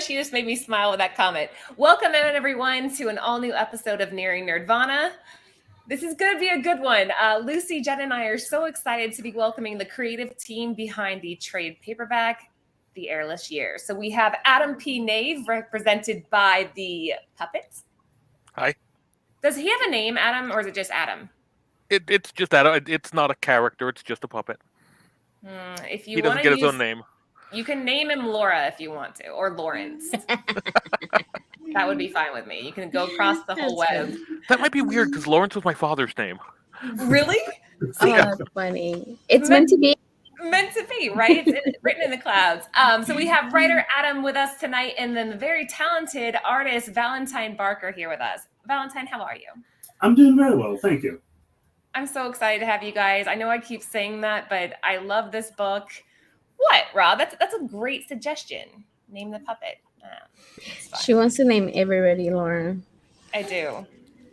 Nimesh, you just made me smile with that comment. Welcome in, everyone, to an all-new episode of Nearing Nirvana. This is going to be a good one. Lucy, Jen, and I are so excited to be welcoming the creative team behind the trade paperback, The Airless Year. So we have Adam P. Knave, represented by the puppet. Hi. Does he have a name, Adam, or is it just Adam? It's just Adam. It's not a character. It's just a puppet. If you He doesn't get his own name. You can name him Laura if you want to, or Lawrence. That would be fine with me. You can go across the whole web. That might be weird because Lawrence was my father's name. Really? Oh, that's funny. It's meant to be. Meant to be, right? It's written in the clouds. So we have writer Adam with us tonight, and then the very talented artist Valentine Barker here with us. Valentine, how are you? I'm doing very well, thank you. I'm so excited to have you guys. I know I keep saying that, but I love this book. What, Rob? That's a great suggestion. Name the puppet. She wants to name everybody Lauren. I do.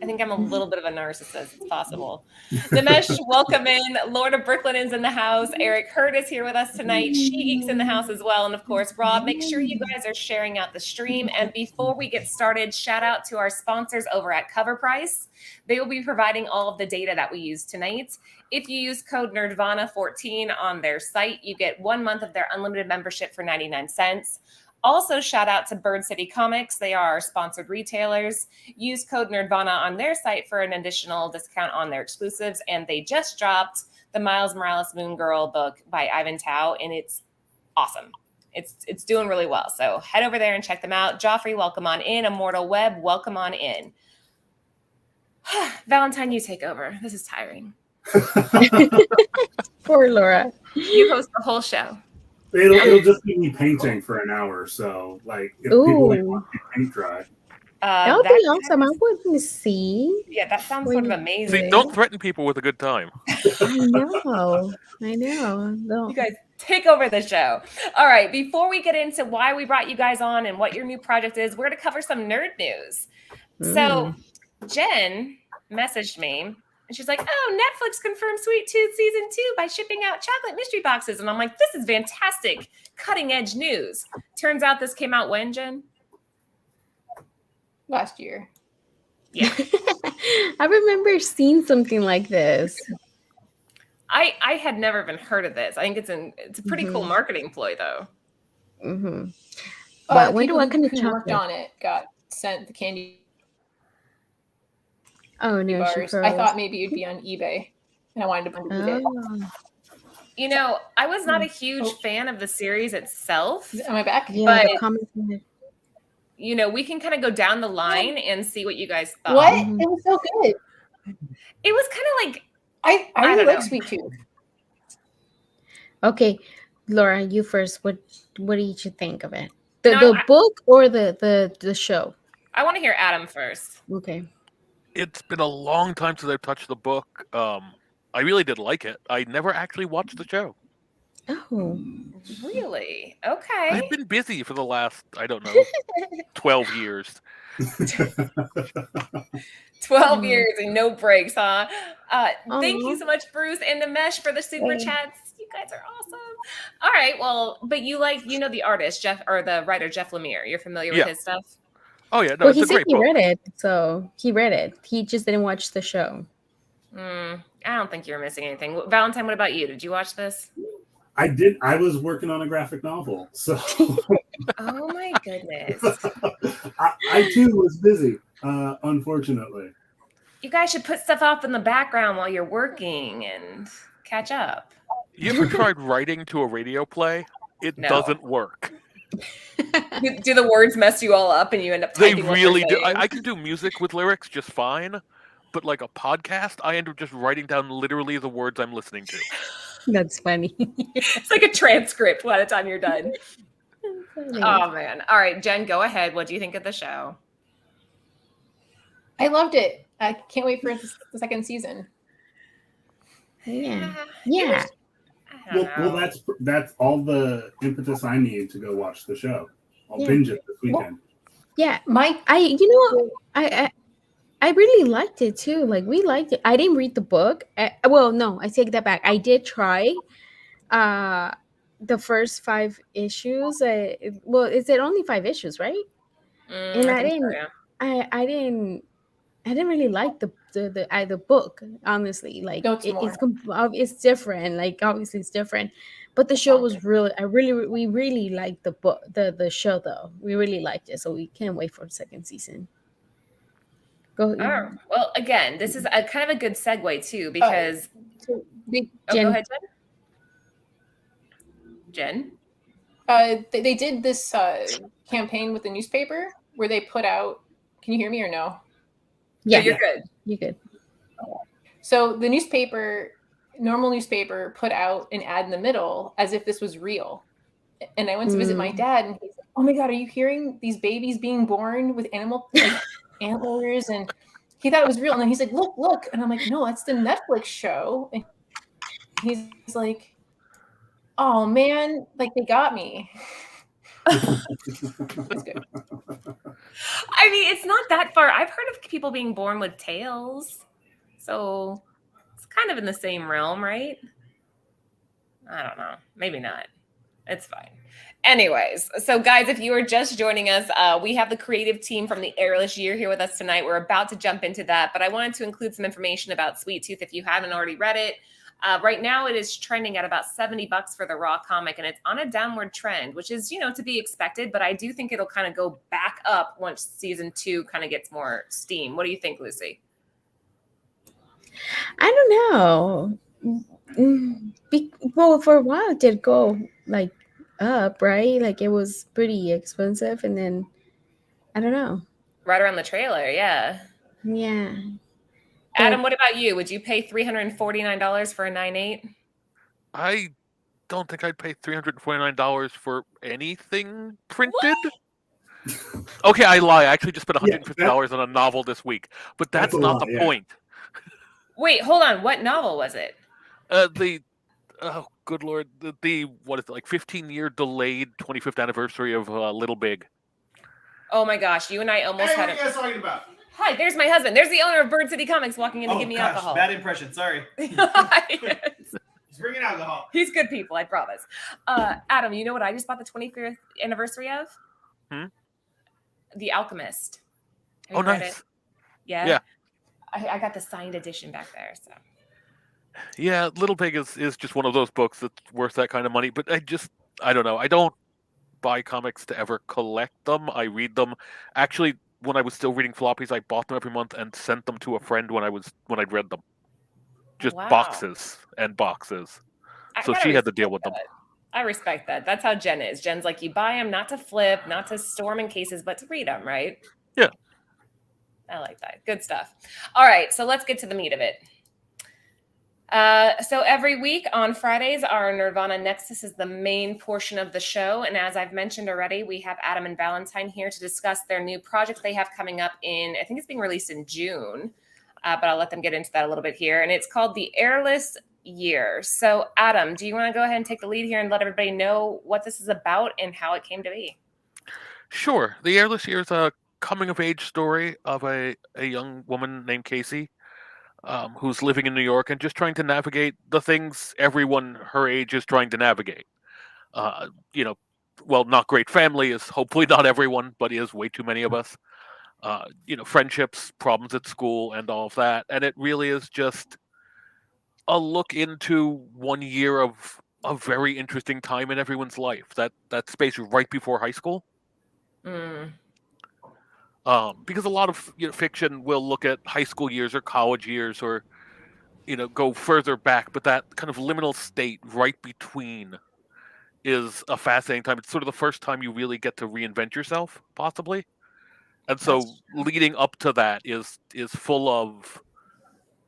I think I'm a little bit of a narcissist. It's possible. Nimesh, welcome in. Lord of Brooklyn is in the house. Eric Hurd is here with us tonight. She Geek's in the house as well. And of course, Rob, make sure you guys are sharing out the stream. And before we get started, shout out to our sponsors over at Covrprice. They will be providing all of the data that we use tonight. If you use code Nirvana14 on their site, you get 1 month of their unlimited membership for 99 cents. Also, shout out to Bird City Comics. They are our sponsored retailers. Use code Nirvana on their site for an additional discount on their exclusives. And they just dropped the Miles Morales Moon Girl book by Ivan Tao, and it's awesome. It's doing really well. So head over there and check them out. Joffrey, welcome on in. Immortal Web, welcome on in. Valentine, you take over. This is tiring. Poor Laura. You host the whole show. It'll just be me painting for an hour, so like if people want to paint dry. That would be awesome. I wouldn't see. Yeah, that sounds sort of amazing. See, don't threaten people with a good time. I know. No. You guys take over the show. All right, before we get into why we brought you guys on and what your new project is, we're going to cover some nerd news. So Jen messaged me. And she's like, oh, Netflix confirmed Sweet Tooth Season 2 by shipping out chocolate mystery boxes. And I'm like, this is fantastic, cutting edge news. Turns out this came out when, Jen? Last year. Yeah. I remember seeing something like this. I had never even heard of this. I think it's a pretty cool marketing ploy, though. But when what kind of who chocolate worked on it got sent the candy. Oh no! Bars. I thought maybe it'd be on eBay, and I wanted to believe it. You know, I was not a huge fan of the series itself. Am I back? Yeah, but you know, we can kind of go down the line and see what you guys thought. What? It was so good. It was kind of like I really like Sweet Tooth. Okay, Laura, you first. What did you think of it? The book or the show? I want to hear Adam first. Okay. It's been a long time since I've touched the book. I really did like it. I never actually watched the show. Oh. Really? Okay. I've been busy for the last, 12 years. 12 years and no breaks, huh? Thank you so much, Bruce and Nimesh, for the super chats. You guys are awesome. All right. Well, but the artist, Jeff, or the writer, Jeff Lemire. You're familiar with his stuff? Oh, yeah. No, well, it's a great book. Read it. So he read it. He just didn't watch the show. I don't think you're missing anything. Valentine, what about you? Did you watch this? I did. I was working on a graphic novel. So oh, my goodness. I too was busy, unfortunately. You guys should put stuff up in the background while you're working and catch up. You ever tried writing to a radio play? It doesn't work. Do the words mess you all up and you end up typing? They really do. I can do music with lyrics just fine, but like a podcast, I end up just writing down literally the words I'm listening to. That's funny. It's like a transcript by the time you're done. Oh man! All right, Jen, go ahead. What do you think of the show? I loved it. I can't wait for the second season. Yeah. Well, that's all the impetus I need to go watch the show. I'll binge it this weekend. Yeah, I really liked it too. Like we liked it. I didn't read the book. I take that back. I did try. the first 5 issues. Well, is it only 5 issues, right? And I think so, yeah. I didn't really like the book, honestly. Like No, it's more. it's different. Like obviously it's different, but the show was really we really liked the book, the show though. We really liked it, so we can't wait for the second season. Go. Oh, well, again, this is a kind of a good segue too, because So go ahead, Jen. they did this campaign with the newspaper where they put out. Can you hear me or no? Yeah, no, you're good. You're good. So the normal newspaper, put out an ad in the middle as if this was real. And I went to visit my dad, and he's like, "Oh my God, are you hearing these babies being born with animal antlers?" And he thought it was real. And then he's like, "Look!" And I'm like, "No, that's the Netflix show." And he's like, "Oh man, like they got me." That's good. I mean, it's not that far. I've heard of people being born with tails, so it's kind of in the same realm, right? I don't know. Maybe not. It's fine. Anyways, so guys, if you are just joining us, we have the creative team from the Airless Year here with us tonight. We're about to jump into that, but I wanted to include some information about Sweet Tooth if you haven't already read it. Right now, it is trending at about $70 for the raw comic, and it's on a downward trend, which is, to be expected. But I do think it'll kind of go back up once season 2 kind of gets more steam. What do you think, Lucy? I don't know. Well, for a while it did go like up, right? Like it was pretty expensive, and then I don't know. Right around the trailer, yeah. Yeah. Adam, what about you? Would you pay $349 for a 9/8? I don't think I'd pay $349 for anything printed. Okay, I lie. I actually just spent $150 on a novel this week, but that's not the point. Wait, hold on. What novel was it? Oh, good Lord. What is it, like 15-year delayed 25th anniversary of Little Big. Oh my gosh, you and I almost had What are you guys talking about? Hi, there's my husband. There's the owner of Bird City Comics walking in to give me alcohol. Bad impression. Sorry. Yes. He's bringing alcohol. He's good people, I promise. Adam, you know what I just bought the 25th anniversary of? The Alchemist. Have you read nice. it? Yeah. I got the signed edition back there. So. Yeah, Little Big is just one of those books that's worth that kind of money. But I don't know. I don't buy comics to ever collect them. I read them. Actually, when I was still reading floppies, I bought them every month and sent them to a friend when I'd read them. Just boxes and boxes. So she had to deal with them. I respect that. That's how Jen is. Jen's like, you buy them not to flip, not to store them in cases, but to read them, right? Yeah. I like that. Good stuff. All right, so let's get to the meat of it. So every week on Fridays, our Nirvana Nexus is the main portion of the show. And as I've mentioned already, we have Adam and Valentine here to discuss their new project they have coming up I think it's being released in June, but I'll let them get into that a little bit here. And it's called the Airless Year. So Adam, do you want to go ahead and take the lead here and let everybody know what this is about and how it came to be? Sure. The Airless Year is a coming-of-age story of a young woman named Casey, who's living in New York and just trying to navigate the things everyone her age is trying to navigate. Not great family is hopefully not everyone, but is way too many of us. Friendships, problems at school, and all of that. And it really is just a look into 1 year of a very interesting time in everyone's life. That space right before high school. Because a lot of fiction will look at high school years or college years or go further back, but that kind of liminal state right between is a fascinating time. It's sort of the first time you really get to reinvent yourself, possibly, and so leading up to that is full of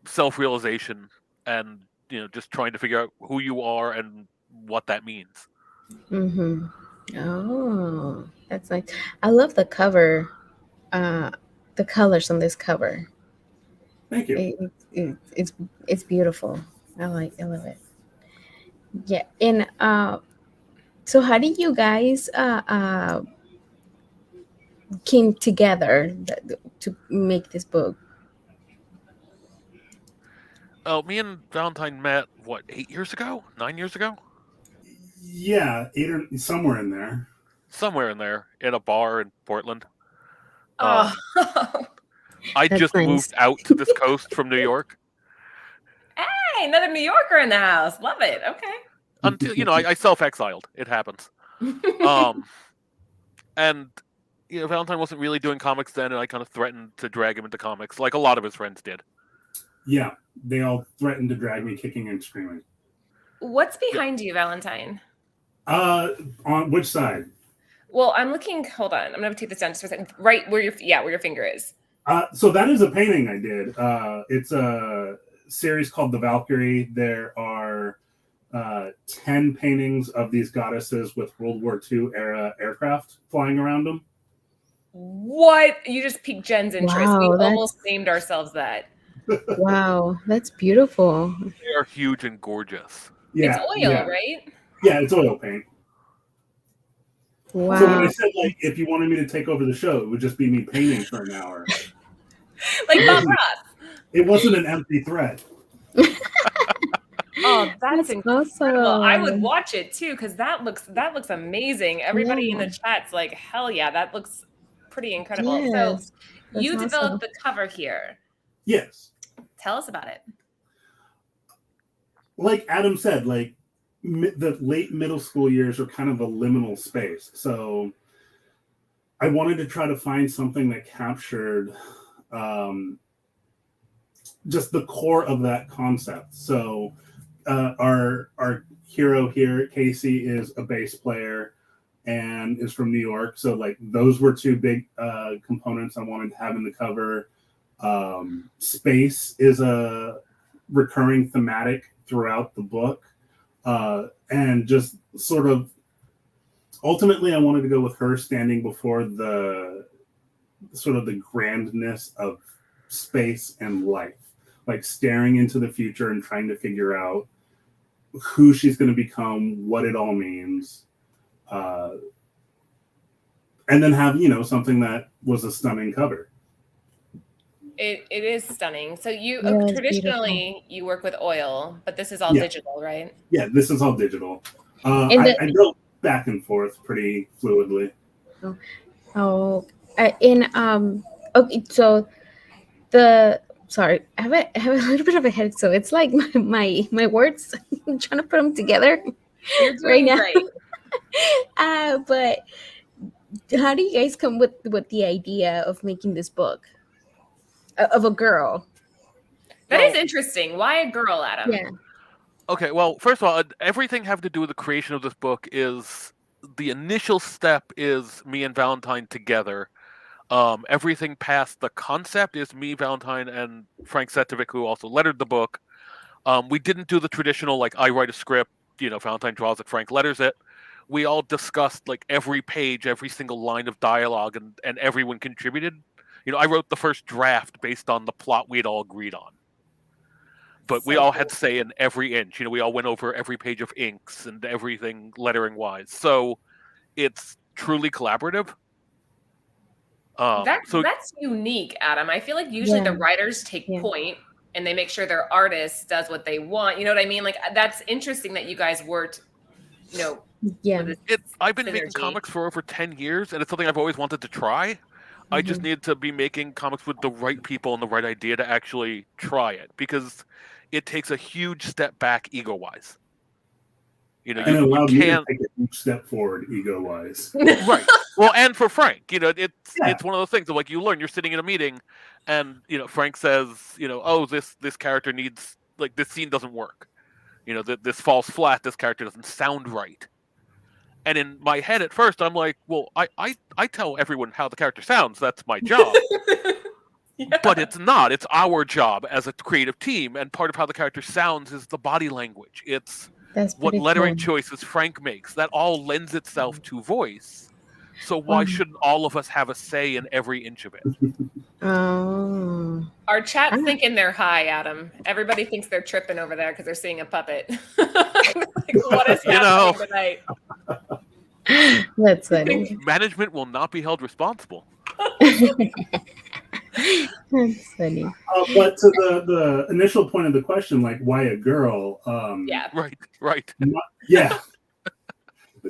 self-realization and just trying to figure out who you are and what that means. Oh, that's nice. I love the cover. The colors on this cover. Thank you. It's beautiful. I love it. Yeah, and so how did you guys came together to make this book? Oh, me and Valentine met 8 years ago? 9 years ago? Yeah, 8 or somewhere in there. Somewhere in there, in a bar in Portland. Oh, I That's just nice. moved out to this coast from New York. hey, another New Yorker in the house. Love it. Okay. Until I self-exiled. It happens. And Valentine wasn't really doing comics then, and I kind of threatened to drag him into comics, like a lot of his friends did. Yeah, they all threatened to drag me kicking and screaming. What's behind you, Valentine? On which side? Well, I'm looking. Hold on. I'm gonna take this down just for a second. Right where your finger is. So that is a painting I did. It's a series called The Valkyrie. There are 10 paintings of these goddesses with World War II era aircraft flying around them. What? You just piqued Jen's interest. Wow, We that's- almost named ourselves that. Wow, that's beautiful. They are huge and gorgeous. Yeah, It's oil, yeah. right? Yeah, it's oil paint. Wow. So when I said, like, if you wanted me to take over the show, it would just be me painting for an hour. Like Bob Ross. It wasn't an empty threat. Oh, that's incredible. awesome. I would watch it too because that looks amazing. Everybody in the chat's like, hell yeah, that looks pretty incredible. Yes, So you that's developed the cover here. Yes. Tell us about it. Like Adam said, like the late middle school years are kind of a liminal space. So I wanted to try to find something that captured just the core of that concept. So our hero here, Casey, is a bass player and is from New York. So like those were two big components I wanted to have in the cover. Space is a recurring thematic throughout the book. And just sort of ultimately I wanted to go with her standing before the sort of the grandness of space and life, like staring into the future and trying to figure out who she's going to become, what it all means, and then have something that was a stunning cover. It is stunning. So you Yeah, it's traditionally you work with oil, but this is all digital, right? Yeah, this is all digital. And I go back and forth pretty fluidly. Okay, so sorry, I have a little bit of a headache, so it's like my words. I'm trying to put them together You're doing now. great. But how do you guys come with the idea of making this book of a girl? That is interesting. Why a girl, Adam? Yeah. Okay, well, first of all, everything having to do with the creation of this book is the initial step is me and Valentine together. Everything past the concept is me, Valentine, and Frank Setovic, who also lettered the book. We didn't do the traditional, like, I write a script, Valentine draws it, Frank letters it. We all discussed, like, every page, every single line of dialogue, and everyone contributed. I wrote the first draft based on the plot we had all agreed on. But we all had say in every inch. We all went over every page of inks and everything lettering-wise. So it's truly collaborative. That's unique, Adam. I feel like usually the writers take Yeah. point and they make sure their artist does what they want. You know what I mean? Like that's interesting that you guys worked, Yeah. I've been making synergy. comics for over 10 years, and it's something I've always wanted to try. I just needed to be making comics with the right people and the right idea to actually try it, because it takes a huge step back ego-wise. And it allowed me to take a huge step forward ego-wise. Right. Well, and for Frank, it's one of those things of, like, you learn, you're sitting in a meeting and, Frank says, oh, this character needs, like, this scene doesn't work. This falls flat, this character doesn't sound right. And in my head at first, I'm like, well, I tell everyone how the character sounds. That's my job. Yeah. But it's not. It's our job as a creative team. And part of how the character sounds is the body language. It's That's what pretty lettering cool. choices Frank makes. That all lends itself to voice. So why shouldn't all of us have a say in every inch of it? Oh. Our chat's thinking they're high, Adam. Everybody thinks they're tripping over there because they're seeing a puppet. Like, what is happening tonight? That's funny. Management will not be held responsible. That's funny. But to the initial point of the question, like, why a girl? Yeah. Right. Yeah.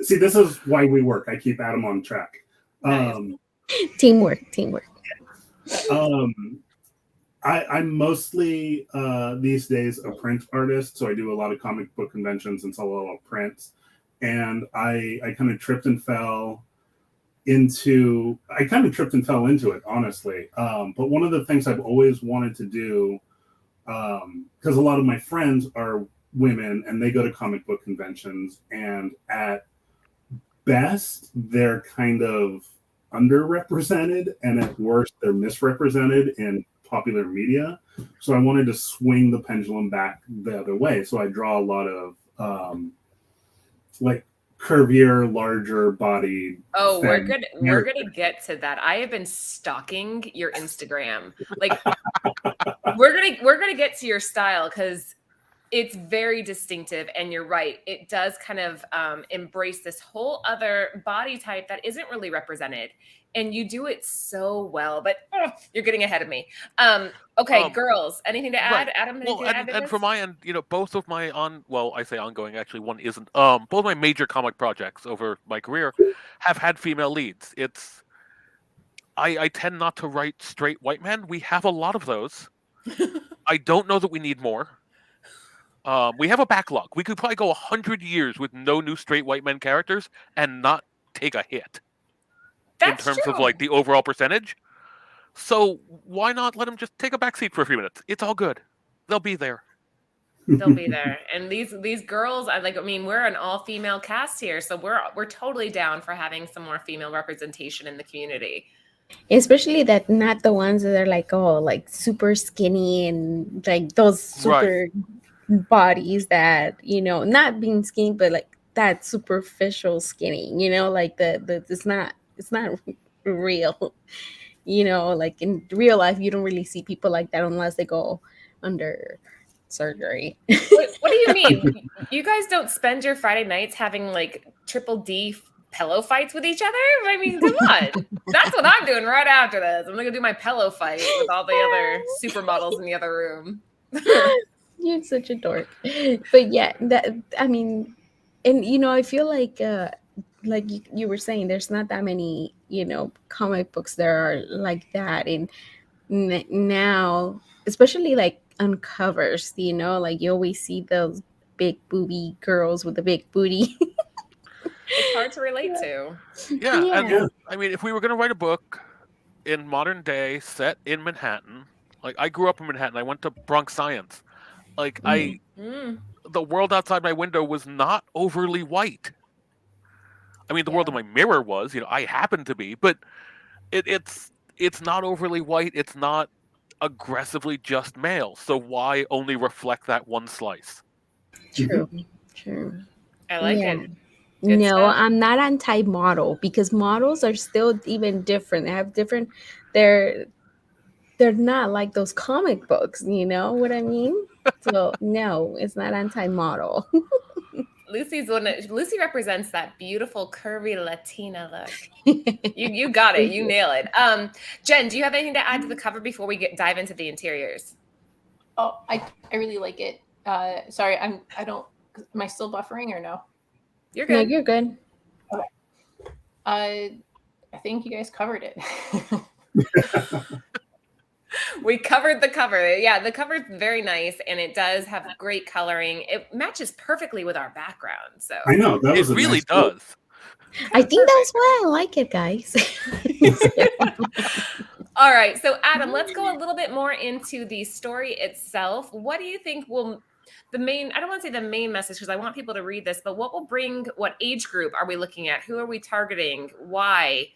See, this is why we work. I keep Adam on track. Nice. Teamwork. I'm mostly these days a print artist, so I do a lot of comic book conventions and sell a lot of prints. And I kind of tripped and fell into it, honestly. But one of the things I've always wanted to do, because a lot of my friends are women and they go to comic book conventions, and at best they're kind of underrepresented, and at worst they're misrepresented in popular media. So I wanted to swing the pendulum back the other way. So I draw a lot of like curvier, larger bodied. Oh, we're gonna get to that. I have been stalking your Instagram. Like we're gonna get to your style because it's very distinctive, and you're right. It does kind of embrace this whole other body type that isn't really represented, and you do it so well. But you're getting ahead of me. Okay, girls, anything to add? Right. Adam, anything Well, to add to and this? from my end, both of my I say ongoing, actually one isn't. Both my major comic projects over my career have had female leads. I tend not to write straight white men. We have a lot of those. I don't know that we need more. We have a backlog. We could probably go 100 years with no new straight white men characters and not take a hit. That's in terms true. of like the overall percentage. So why not let them just take a backseat for a few minutes? It's all good. They'll be there. They'll be there. And these girls, I mean, we're an all-female cast here, so we're totally down for having some more female representation in the community. Especially that not the ones that are like super skinny and like those super bodies that not being skinny, but like that superficial skinny. Like the it's not real. Like in real life, you don't really see people like that unless they go under surgery. What do you mean? You guys don't spend your Friday nights having like triple D pillow fights with each other? I mean, come on. That's what I'm doing right after this. I'm gonna do my pillow fight with all the other supermodels in the other room. You're such a dork. But yeah, I mean, and I feel like you were saying, there's not that many comic books that are like that, and now, especially like on covers, like you always see those big booby girls with a big booty. It's hard to relate to. Yeah, and I mean, if we were going to write a book in modern day set in Manhattan, like I grew up in Manhattan, I went to Bronx Science. Like the world outside my window was not overly white. I mean, the world in my mirror was, I happen to be, but it's not overly white. It's not aggressively just male. So why only reflect that one slice? True. I like it. Good stuff. I'm not anti-model, because models are still even different. They have different. They're not like those comic books. You know what I mean? So no, it's not anti-model. Lucy represents that beautiful curvy Latina look. You got it. You nail it. Jen, do you have anything to add to the cover before we dive into the interiors? Oh, I really like it. Sorry, I don't. Am I still buffering or no? You're good. No, you're good. Okay. I think you guys covered it. We covered the cover. Yeah, the cover is very nice, and it does have great coloring. It matches perfectly with our background. So I know that it really does. I think that's why I like it, guys. All right, so Adam, let's go a little bit more into the story itself. What do you think will I don't want to say the main message, because I want people to read this, but what age group are we looking at? Who are we targeting? Why?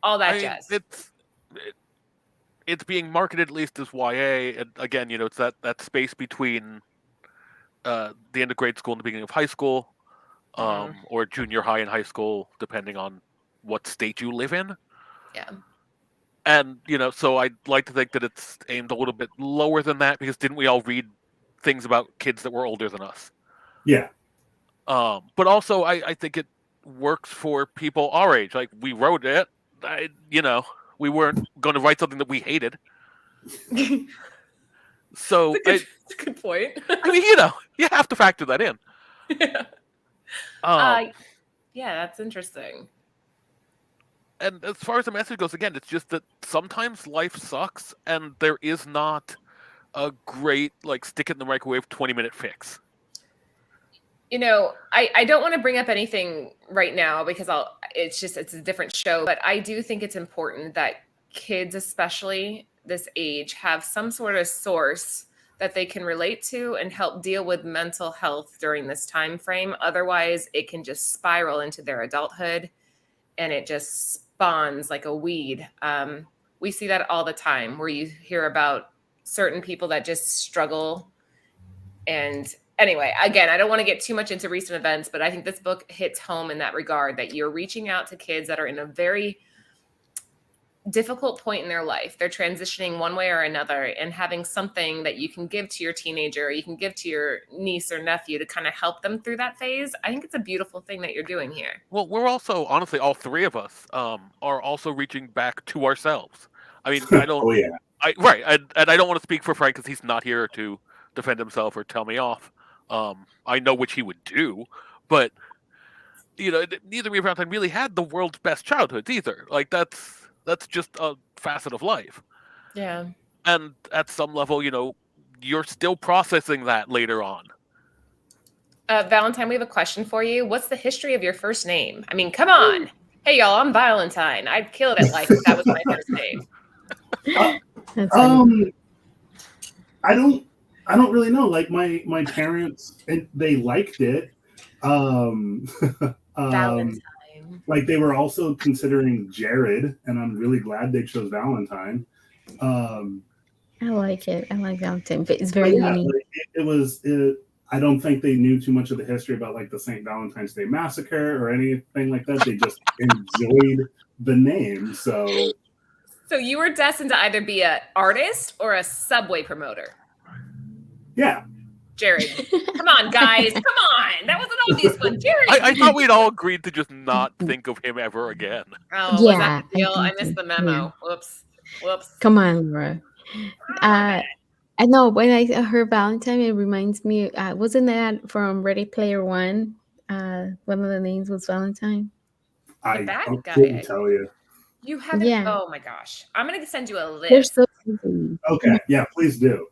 All that jazz. It's being marketed at least as YA, and again, it's that space between the end of grade school and the beginning of high school, or junior high and high school, depending on what state you live in. Yeah. And so I'd like to think that it's aimed a little bit lower than that, because didn't we all read things about kids that were older than us? Yeah. But also, I think it works for people our age. Like, we wrote it, we weren't going to write something that we hated. So that's a good point. I mean, you have to factor that in. Yeah, that's interesting. And as far as the message goes, again, it's just that sometimes life sucks, and there is not a great, like, stick it in the microwave 20-minute fix. You know, I don't want to bring up anything right now because it's a different show, but I do think it's important that kids, especially this age, have some sort of source that they can relate to and help deal with mental health during this time frame. Otherwise, it can just spiral into their adulthood and it just spawns like a weed. We see that all the time where you hear about certain people that just struggle. And anyway, again, I don't want to get too much into recent events, but I think this book hits home in that regard, that you're reaching out to kids that are in a very difficult point in their life. They're transitioning one way or another, and having something that you can give to your teenager, or you can give to your niece or nephew to kind of help them through that phase. I think it's a beautiful thing that you're doing here. Well, we're also, honestly, all three of us are also reaching back to ourselves. I mean, I don't... Oh, yeah. Right, and I don't want to speak for Frank because he's not here to defend himself or tell me off. I know which he would do, but you know, neither me or Valentine really had the world's best childhoods either. Like that's just a facet of life. Yeah. And at some level, you know, you're still processing that later on. Valentine, we have a question for you. What's the history of your first name? I mean, come on. Hey, y'all, I'm Valentine. I'd kill it at life if that was my first name. I don't really know. Like my parents, they liked it. Valentine. Like they were also considering Jared, and I'm really glad they chose Valentine. I like it. I like Valentine, but it's very unique. Like I don't think they knew too much of the history about like the St. Valentine's Day Massacre or anything like that. They just enjoyed the name. So you were destined to either be an artist or a Subway promoter. Yeah. Jared, come on, guys. Come on. That was an obvious one. Jared. I thought we'd all agreed to just not think of him ever again. Oh, was that the deal? I missed the memo. Yeah. Whoops. Come on, Laura. I know when I heard Valentine, it reminds me, wasn't that from Ready Player One? One of the names was Valentine. I couldn't tell you. You haven't? Yeah. Oh my gosh. I'm going to send you a list. They're so easy. Okay. Yeah, please do.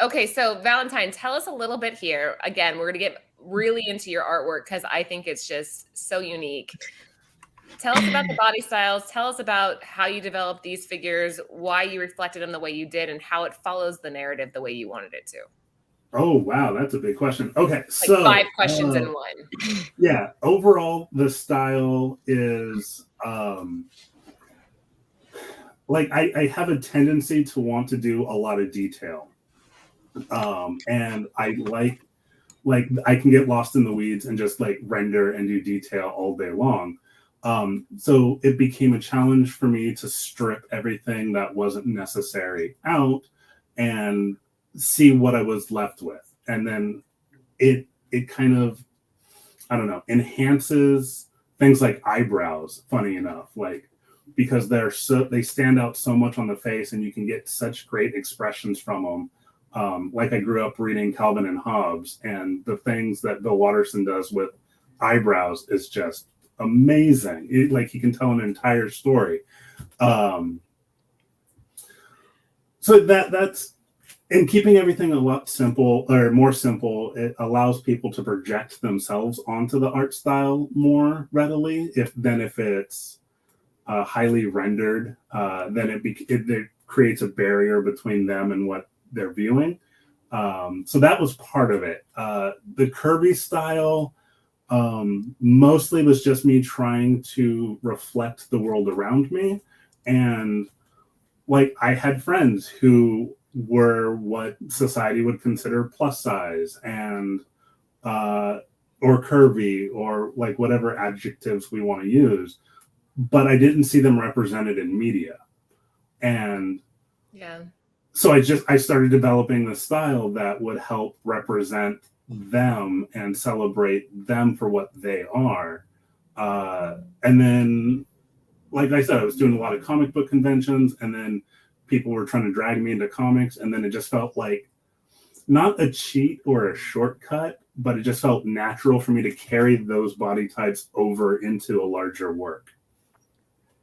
Okay, so Valentine, tell us a little bit here. Again, we're going to get really into your artwork because I think it's just so unique. Tell us about the body styles. Tell us about how you developed these figures, why you reflected them the way you did, and how it follows the narrative the way you wanted it to. Oh, wow. That's a big question. Okay, like so 5 questions in one. Yeah, overall, the style is... like I have a tendency to want to do a lot of detail. And I like I can get lost in the weeds and just like render and do detail all day long. So it became a challenge for me to strip everything that wasn't necessary out and see what I was left with. And then it kind of, I don't know, enhances things like eyebrows, funny enough, like, because they stand out so much on the face and you can get such great expressions from them. Like I grew up reading Calvin and Hobbes, and the things that Bill Watterson does with eyebrows is just amazing. Like he can tell an entire story. So that's, and keeping everything a lot simple or more simple, it allows people to project themselves onto the art style more readily. If it's highly rendered, then it creates a barrier between them and what they're viewing. So that was part of it. The curvy style mostly was just me trying to reflect the world around me. And like I had friends who were what society would consider plus size and or curvy or like whatever adjectives we want to use, but I didn't see them represented in media. And yeah. So I started developing the style that would help represent them and celebrate them for what they are. And then, like I said, I was doing a lot of comic book conventions, and then people were trying to drag me into comics, and then it just felt like not a cheat or a shortcut, but it just felt natural for me to carry those body types over into a larger work.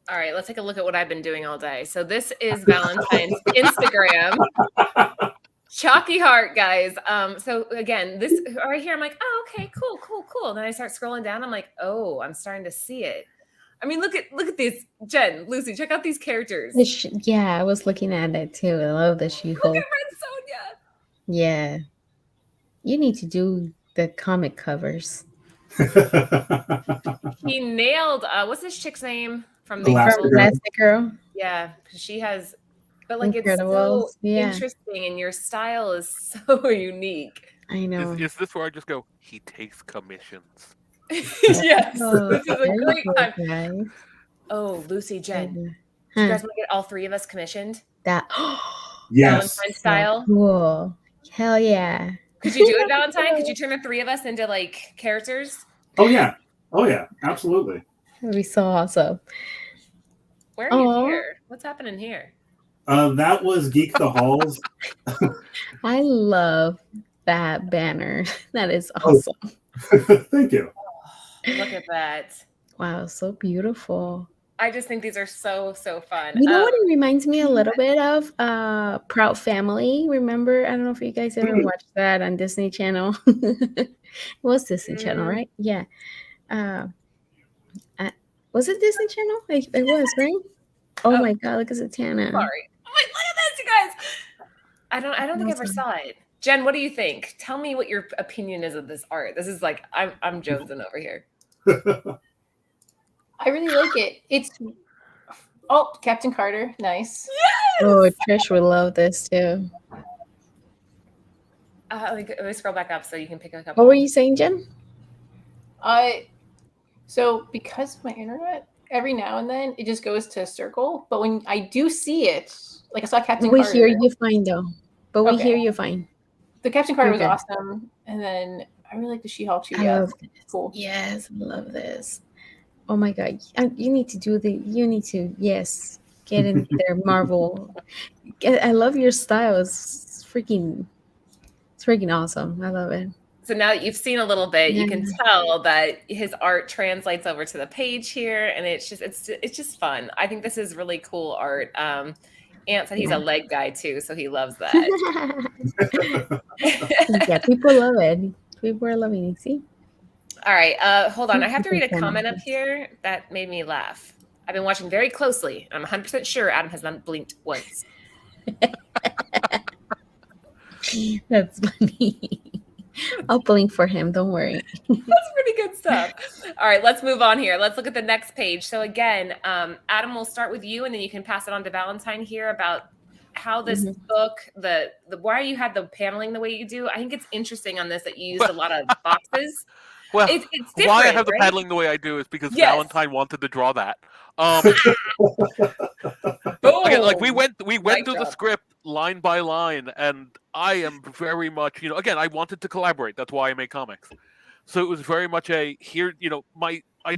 All right, let's take a look at what I've been doing all day. So this is Valentine's Instagram. Chalky heart, guys. So again, this right here, I'm like, oh, okay, cool. And then I start scrolling down. I'm like, oh, I'm starting to see it. I mean, look at this. Jen, Lucy, check out these characters. Yeah, I was looking at it too. I love the She-Hulk. Look at Red Sonja. Yeah. You need to do the comic covers. He nailed, what's this chick's name? From Elastigirl. Yeah, because she has, but like Incredibles. it's so interesting and your style is so unique. I know. Is this where I just go, he takes commissions? Yes, Oh, this is a very great good, time. guys. Oh, Lucy, Jen, do you Huh. guys want to get all three of us commissioned? That Yes. Valentine style? cool. Hell yeah. Could you do it, Valentine? Could you turn the three of us into like characters? Oh yeah, absolutely. That'd be so awesome. Where are you Aw. here? What's happening here? That was Geek the Halls. I love that banner. That is awesome. Thank you. Look at that. Wow, so beautiful. I just think these are so fun. You know what it reminds me a little bit of? Proud Family. Remember? I don't know if you guys ever watched that on Disney Channel. It was Disney Channel, right? Yeah. Was it Disney Channel? It was, right? Oh my God, look at Zatanna. Sorry. Oh my, look at this, you guys. I don't think I ever saw it. Jen, what do you think? Tell me what your opinion is of this art. This is like I'm jonesing over here. I really like it. It's Captain Carter, nice. Oh, Trish would love this too. Let me scroll back up so you can pick a couple. What were you saying, Jen? So because of my internet, every now and then it just goes to a circle. But when I do see it, like I saw Captain We Carter. hear you fine though. But we Okay. hear you fine. The Captain Carter was Okay. awesome. And then I really like the She-Hulk too. I Yeah, love this. cool. Yes, I love this. Oh my God. You need to yes, get in there, Marvel. I love your style. It's freaking awesome. I love it. So now that you've seen a little bit, you can tell that his art translates over to the page here, and it's just fun. I think this is really cool art. Ant said he's a leg guy too, so he loves that. Yeah, people love it. People are loving it. See? All right, hold on. I have to read a comment up here that made me laugh. I've been watching very closely. I'm 100% sure Adam has not blinked once. That's funny. I'll blink for him. Don't worry. That's pretty good stuff. All right, let's move on here. Let's look at the next page. So again, Adam, we'll start with you, and then you can pass it on to Valentine here about how this book, the why you had the paneling the way you do. I think it's interesting on this that you used a lot of boxes. Well, it's different, why I have the right? paddling the way I do is because Yes. Valentine wanted to draw that. Boom. Again, like we went Mic through the drop. script line by line, and I am very much, again, I wanted to collaborate. That's why I make comics. So it was very much I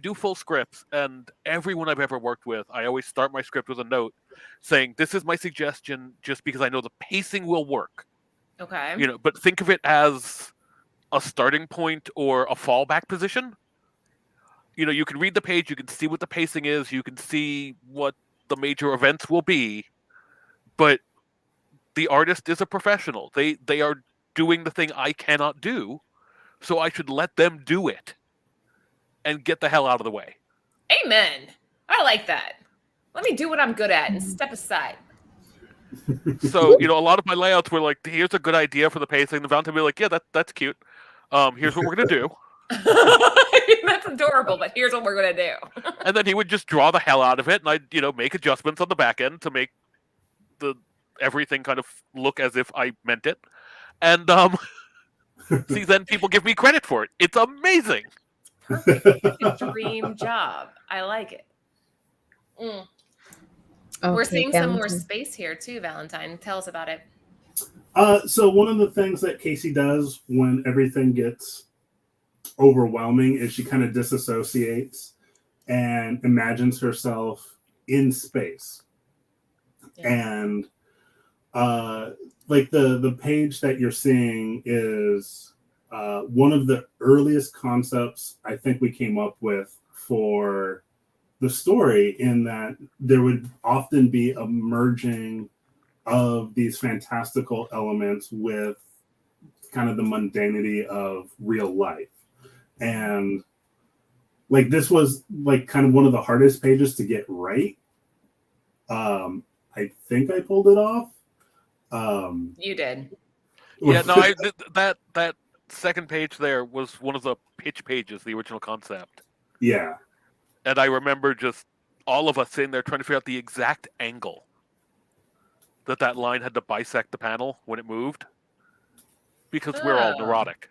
do full scripts, and everyone I've ever worked with, I always start my script with a note saying, this is my suggestion just because I know the pacing will work. Okay. But think of it as a starting point or a fallback position. You can read the page, you can see what the pacing is, you can see what the major events will be, but the artist is a professional. They are doing the thing I cannot do, so I should let them do it and get the hell out of the way. Amen. I like that. Let me do what I'm good at and step aside. So, a lot of my layouts were like, here's a good idea for the pacing. The Valentine would be like, yeah, that's cute. Here's what we're going to do. That's adorable, but here's what we're going to do. And then he would just draw the hell out of it, and I'd, make adjustments on the back end to make everything kind of look as if I meant it. And see, then people give me credit for it. It's amazing. Perfect. It's a dream job. I like it. We're seeing some more space here too, Valentine. Tell us about it. So one of the things that Casey does when everything gets overwhelming is she kind of disassociates and imagines herself in space. Yeah. And like the page that you're seeing is one of the earliest concepts I think we came up with for the story, in that there would often be a merging of these fantastical elements with kind of the mundanity of real life. And like, this was like kind of one of the hardest pages to get right. I think I pulled it off. You did. Yeah, no, that second page there was one of the pitch pages, the original concept. Yeah. And I remember just all of us sitting there trying to figure out the exact angle that line had to bisect the panel when it moved, because we're all neurotic.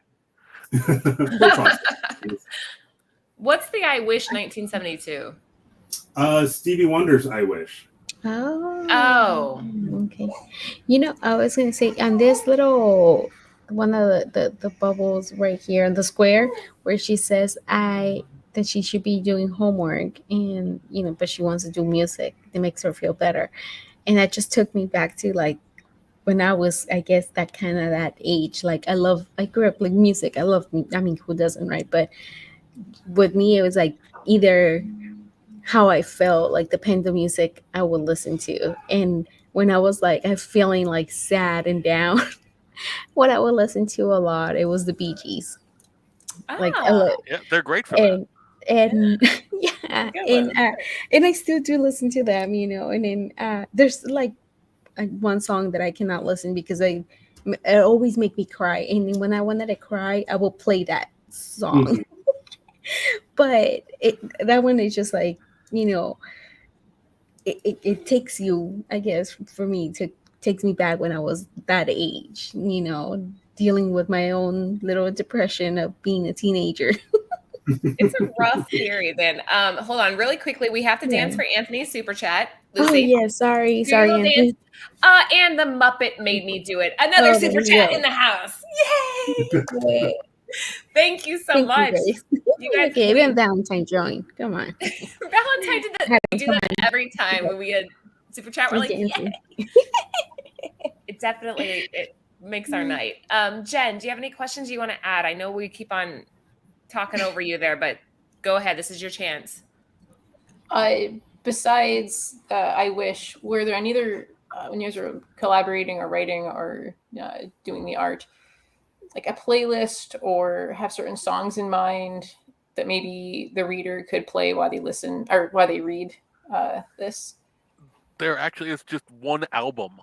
What's the I Wish 1972? Stevie Wonder's I Wish. Oh. Okay. You know, I was gonna say on this little one of the bubbles right here in the square where she says that she should be doing homework, and you know, but she wants to do music. It makes her feel better. And that just took me back to like when I was, I guess, that kind of that age. Like I grew up like music. I love, I mean, who doesn't, right? But with me, it was like either how I felt, like the kind of music I would listen to. And when I was like, I'm feeling like sad and down, what I would listen to a lot, it was the Bee Gees. Like, Yeah, they're great for that. And yeah, and I still do listen to them, you know. And then there's like one song that I cannot listen because it always make me cry. And when I wanted to cry, I will play that song. Mhm. But that one is just like, you know, it takes you, I guess, for me, takes me back when I was that age, you know, dealing with my own little depression of being a teenager. It's a rough period then. Hold on really quickly. We have to dance for Anthony's super chat. Lucy. Oh yeah, sorry, Anthony. And the Muppet made me do it. Another super chat in the house. Yay! Thank you so much. You guys, okay, even Valentine joined. Come on. Valentine did that. We do that every time when we had super chat. We're like, yay! It definitely makes our night. Jen, do you have any questions you want to add? I know we keep on talking over you there, but go ahead. This is your chance. Besides I Wish, were there any other, when you guys were collaborating or writing or doing the art, like a playlist or have certain songs in mind that maybe the reader could play while they listen or while they read this? There actually is just one album,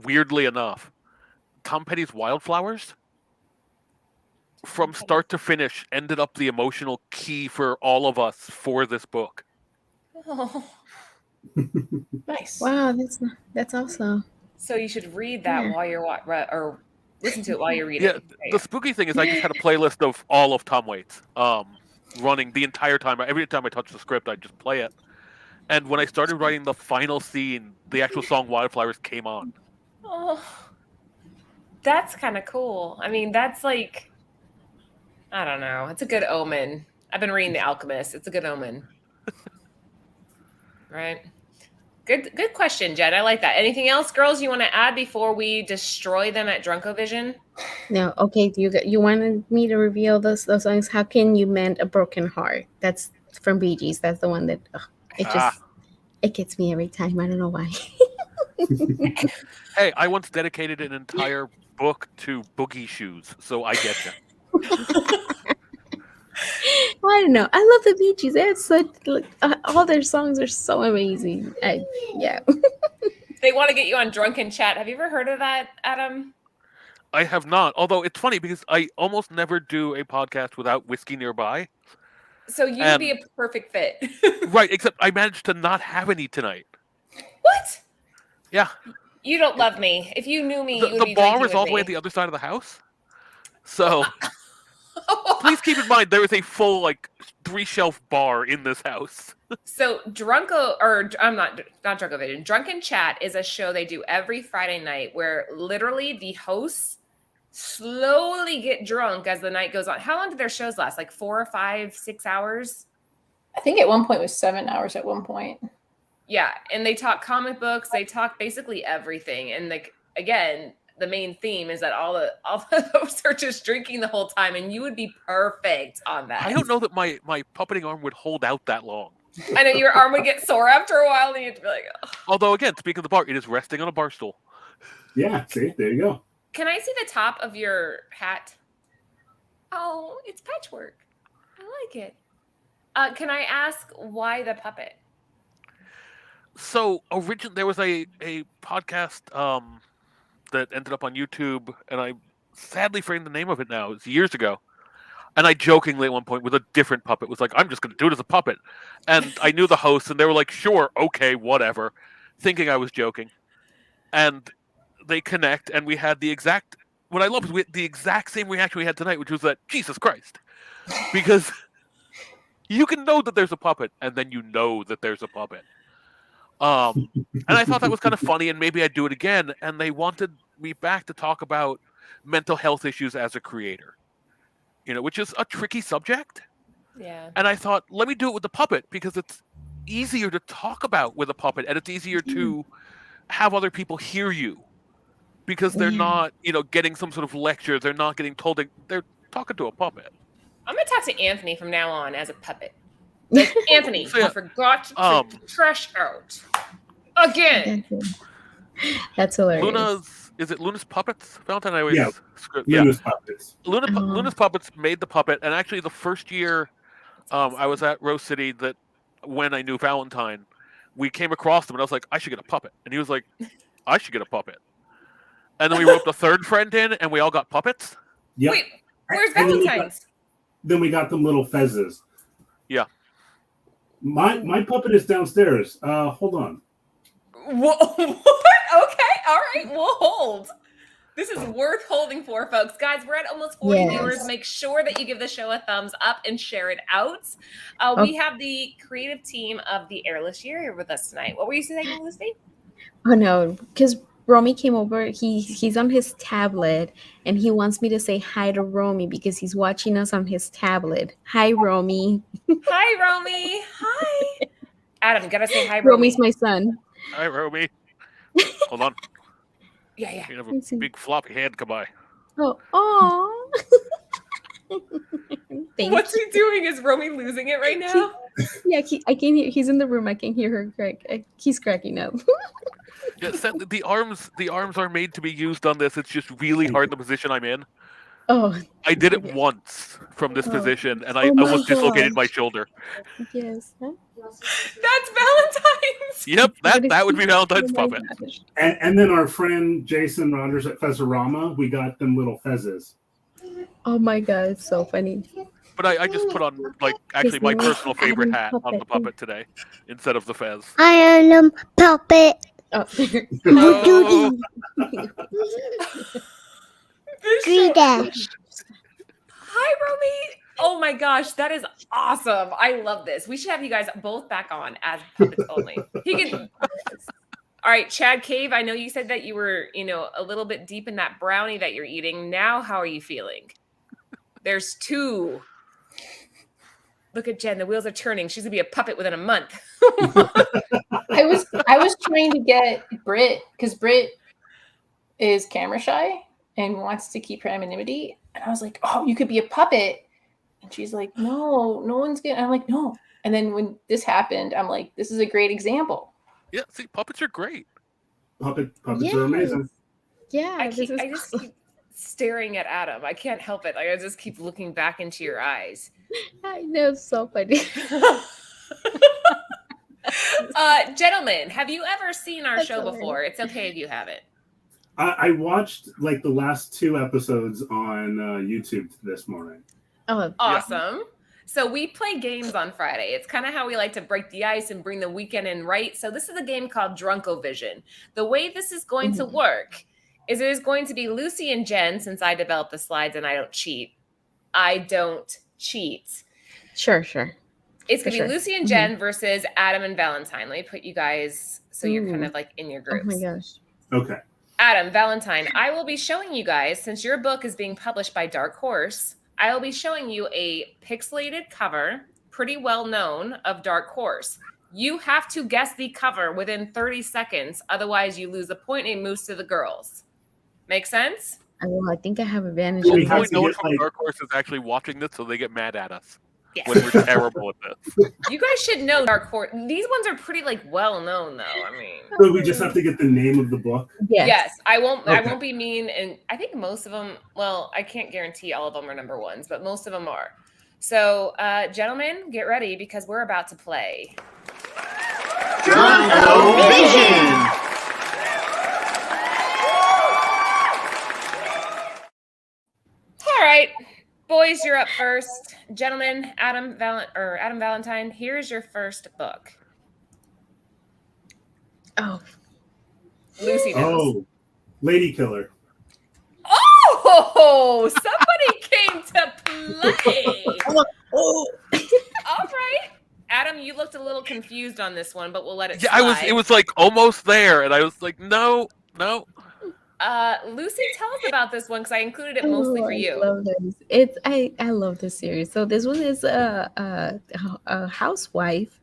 weirdly enough. Tom Petty's Wildflowers, from start to finish, ended up the emotional key for all of us for this book. Oh. Nice. Wow, that's awesome. So you should read that while you're or listen to it while you're reading. Yeah, the spooky thing is I just had a playlist of all of Tom Waits running the entire time. Every time I touch the script, I just play it. And when I started writing the final scene, the actual song Wildflowers came on. Oh, that's kind of cool. I mean, that's like, I don't know. It's a good omen. I've been reading The Alchemist. It's a good omen. Right? Good question, Jed. I like that. Anything else, girls, you want to add before we destroy them at Drunken Vision? No, okay. You wanted me to reveal those songs. How Can You Mend a Broken Heart? That's from Bee Gees. That's the one that it gets me every time. I don't know why. Hey, I once dedicated an entire book to Boogie Shoes, so I get you. I don't know. I love the Bee Gees. They had such all their songs are so amazing. Yeah. They want to get you on Drunken Chat. Have you ever heard of that, Adam? I have not. Although it's funny because I almost never do a podcast without whiskey nearby. So you would be a perfect fit. Right, except I managed to not have any tonight. What? Yeah. You don't love me. If you knew me, you would the be bar is all me. the way at the other side of the house. So please keep in mind there is a full 3-shelf bar in this house. So Drunken Vision. Drunken Chat is a show they do every Friday night where literally the hosts slowly get drunk as the night goes on. How long did their shows last? Like 4 or 5, 6 hours? I think at one point it was 7 hours at one point. Yeah, and they talk comic books. They talk basically everything. And again, the main theme is that all the hosts are just drinking the whole time, and you would be perfect on that. I don't know that my puppeting arm would hold out that long. I know your arm would get sore after a while, and you'd be like, "Ugh." Although, again, speaking of the bar, it is resting on a bar stool. Yeah, see, there you go. Can I see the top of your hat? Oh, it's patchwork. I like it. Can I ask why the puppet? So, there was a podcast that ended up on YouTube, and I sadly framed the name of it now. It's years ago. And I jokingly at one point with a different puppet was like, I'm just going to do it as a puppet. And I knew the hosts, and they were like, sure, okay, whatever, thinking I was joking. And they connect, and we had what I love is the exact same reaction we had tonight, which was that, Jesus Christ. Because you can know that there's a puppet, and then you know that there's a puppet. And I thought that was kind of funny, and maybe I'd do it again. And they wanted me back to talk about mental health issues as a creator, which is a tricky subject. Yeah. And I thought, let me do it with the puppet, because it's easier to talk about with a puppet, and it's easier to have other people hear you, because they're not, getting some sort of lecture. They're not getting told. They're talking to a puppet. I'm going to talk to Anthony from now on as a puppet. Like, Anthony, So, yeah, I forgot to take the trash out. Again. That's hilarious. Is it Luna's Puppets? Valentine, I always Yeah. script. Luna's Puppets. Luna's Puppets made the puppet, and actually the first year I was at Rose City, that when I knew Valentine, we came across him, and I was like, I should get a puppet. And he was like, I should get a puppet. And then we roped a third friend in, and we all got puppets. Yep. Wait, where's And Valentine's? Then we got them little fezzes. Yeah. My puppet is downstairs. Hold on. What? Okay, all right, we'll hold. This is worth holding for, folks. Guys, we're at almost 40 Yes. viewers. Make sure that you give the show a thumbs up and share it out. We have the creative team of the Airless Year here with us tonight. What were you saying, Lucy? Oh no, because Romy came over. He's on his tablet, and he wants me to say hi to Romy because he's watching us on his tablet. Hi, Romy. Hi, Romy. Hi. Adam, gotta say hi, Romy. Romy's my son. Hi, Romy. Hold on. Yeah. You have a big floppy hand come by. Oh, thank What's you. he doing? Is Romy losing it right now? Yeah, I can hear. He's in the room. I can hear her crack. He's cracking up. Yeah, the arms are made to be used on this. It's just really hard in the position I'm in. Oh, I did it once from this position, and I Oh my almost dislocated my gosh. shoulder. yes. Huh? That's Valentine's. Yep, that would be Valentine's Oh my puppet. gosh. And then our friend Jason Rogers at Fezzarama, we got them little fezzes. Oh my god, it's so funny. But I just put on actually my name is personal favorite Adam hat on the Puppet. puppet today instead of the fez. I am puppet. Oh, Oh, Three dash. Hi, Romy. Oh my gosh, that is awesome. I love this. We should have you guys both back on as puppets only. He can. All right, Chad Cave, I know you said that you were, a little bit deep in that brownie that you're eating. Now, how are you feeling? There's two. Look at Jen. The wheels are turning. She's going to be a puppet within a month. I was trying to get Britt, because Britt is camera shy and wants to keep her anonymity. And I was like, oh, you could be a puppet. And she's like, no one's gonna. I'm like, no. And then when this happened, I'm like, this is a great example. yeah. See, puppets are great. Puppets are amazing. yeah. I this is just keep staring at Adam. I can't help it. Like, I just keep looking back into your eyes. I know, it's so funny. Gentlemen, have you ever seen our That's show hilarious. before? It's okay if you haven't. I watched like the last 2 episodes on YouTube this morning. Oh, Awesome. So we play games on Friday. It's kind of how we like to break the ice and bring the weekend in right. So this is a game called Drunken Vision. The way this is going to work is it is going to be Lucy and Jen, since I developed the slides and I don't cheat. sure. It's going to For be sure. Lucy and Jen versus Adam and Valentine. Let me put you guys so you're kind of like in your Oh groups. my gosh. Okay. Adam, Valentine, I will be showing you guys, since your book is being published by Dark Horse, I will be showing you a pixelated cover, pretty well known, of Dark Horse. You have to guess the cover within 30 seconds. Otherwise, you lose a point and it moves to the girls. Make sense? I think I have advantage. We on have Hopefully this. to no one get, from like- Dark Horse is actually watching this, so they get mad at us Yes. when we're terrible at this. You guys should know Dark Horse. These ones are pretty like well known though. I mean, So we just have to get the name of the book. yes, I won't. I Okay. won't be mean, and I think most of them. Well, I can't guarantee all of them are number ones, but most of them are. So, gentlemen, get ready because we're about to play. Drunken Vision. All right, boys, you're up first. Gentlemen, Adam Valentine, here's your first book. Oh, Lucy knows. Oh, Lady Killer. Oh, somebody came to play. oh. All right. Adam, you looked a little confused on this one, but we'll let it Yeah, slide. it was like almost there, and I was like, no. Lucy, tell us about this one because I included it mostly for you. I love this. I love this series. So this one is a housewife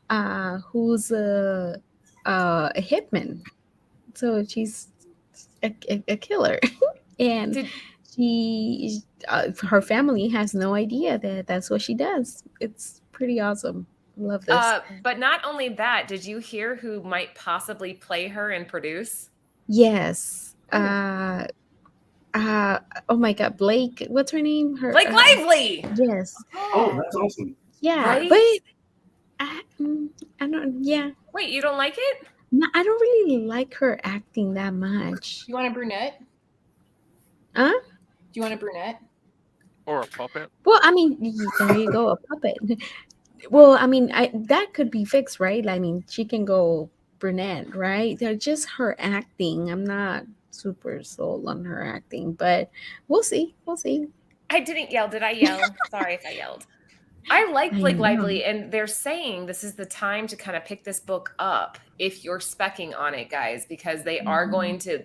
who's a hitman. So she's a killer, and her family has no idea that that's what she does. It's pretty awesome. Love this. But not only that, did you hear who might possibly play her and produce? Yes. Oh my God, Blake. What's her name? Blake Lively. Yes. Oh, that's awesome. Yeah, Right? but I don't. Yeah, Wait, you don't like it? no, I don't really like her acting that much. You want a brunette? Huh? Do you want a brunette? Or a puppet. Well, I mean, there you go, a puppet. Well, I mean, that could be fixed, right? I mean, she can go brunette, right? They're just her acting. I'm not super sold on her acting, but we'll see. We'll see. I didn't yell. Did I yell? Sorry if I yelled. I like Blake know. Lively, and they're saying this is the time to kind of pick this book up if you're specking on it, guys, because they are going to.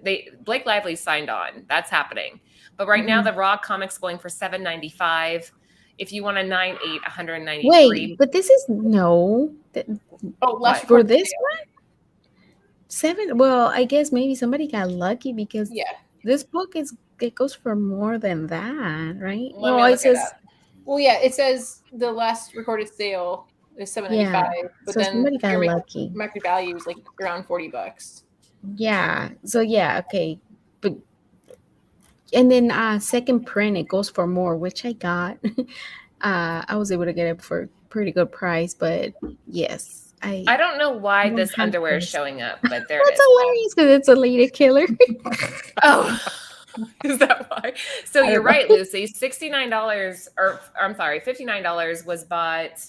Blake Lively signed on. That's happening. But right now, the raw comic's going for $7.95. If you want a 9.8, $193. Wait, but this is no. Oh, last For report this sale. one? 7. Well, I guess maybe somebody got lucky because Yeah. this book it goes for more than that, right? Let Well, me it look it says up. Well, yeah, it says the last recorded sale is $7.95, but so then somebody got your lucky. market value is like around $40. Yeah. So yeah, okay. But and then second print it goes for more, which I got. I was able to get it for a pretty good price, but yes. I don't know why don't this have underwear is this. showing up, but there it That's is. hilarious because it's a lady killer. Oh, is that why? So I you're don't know. right, Lucy. $69 or I'm sorry, $59 was bought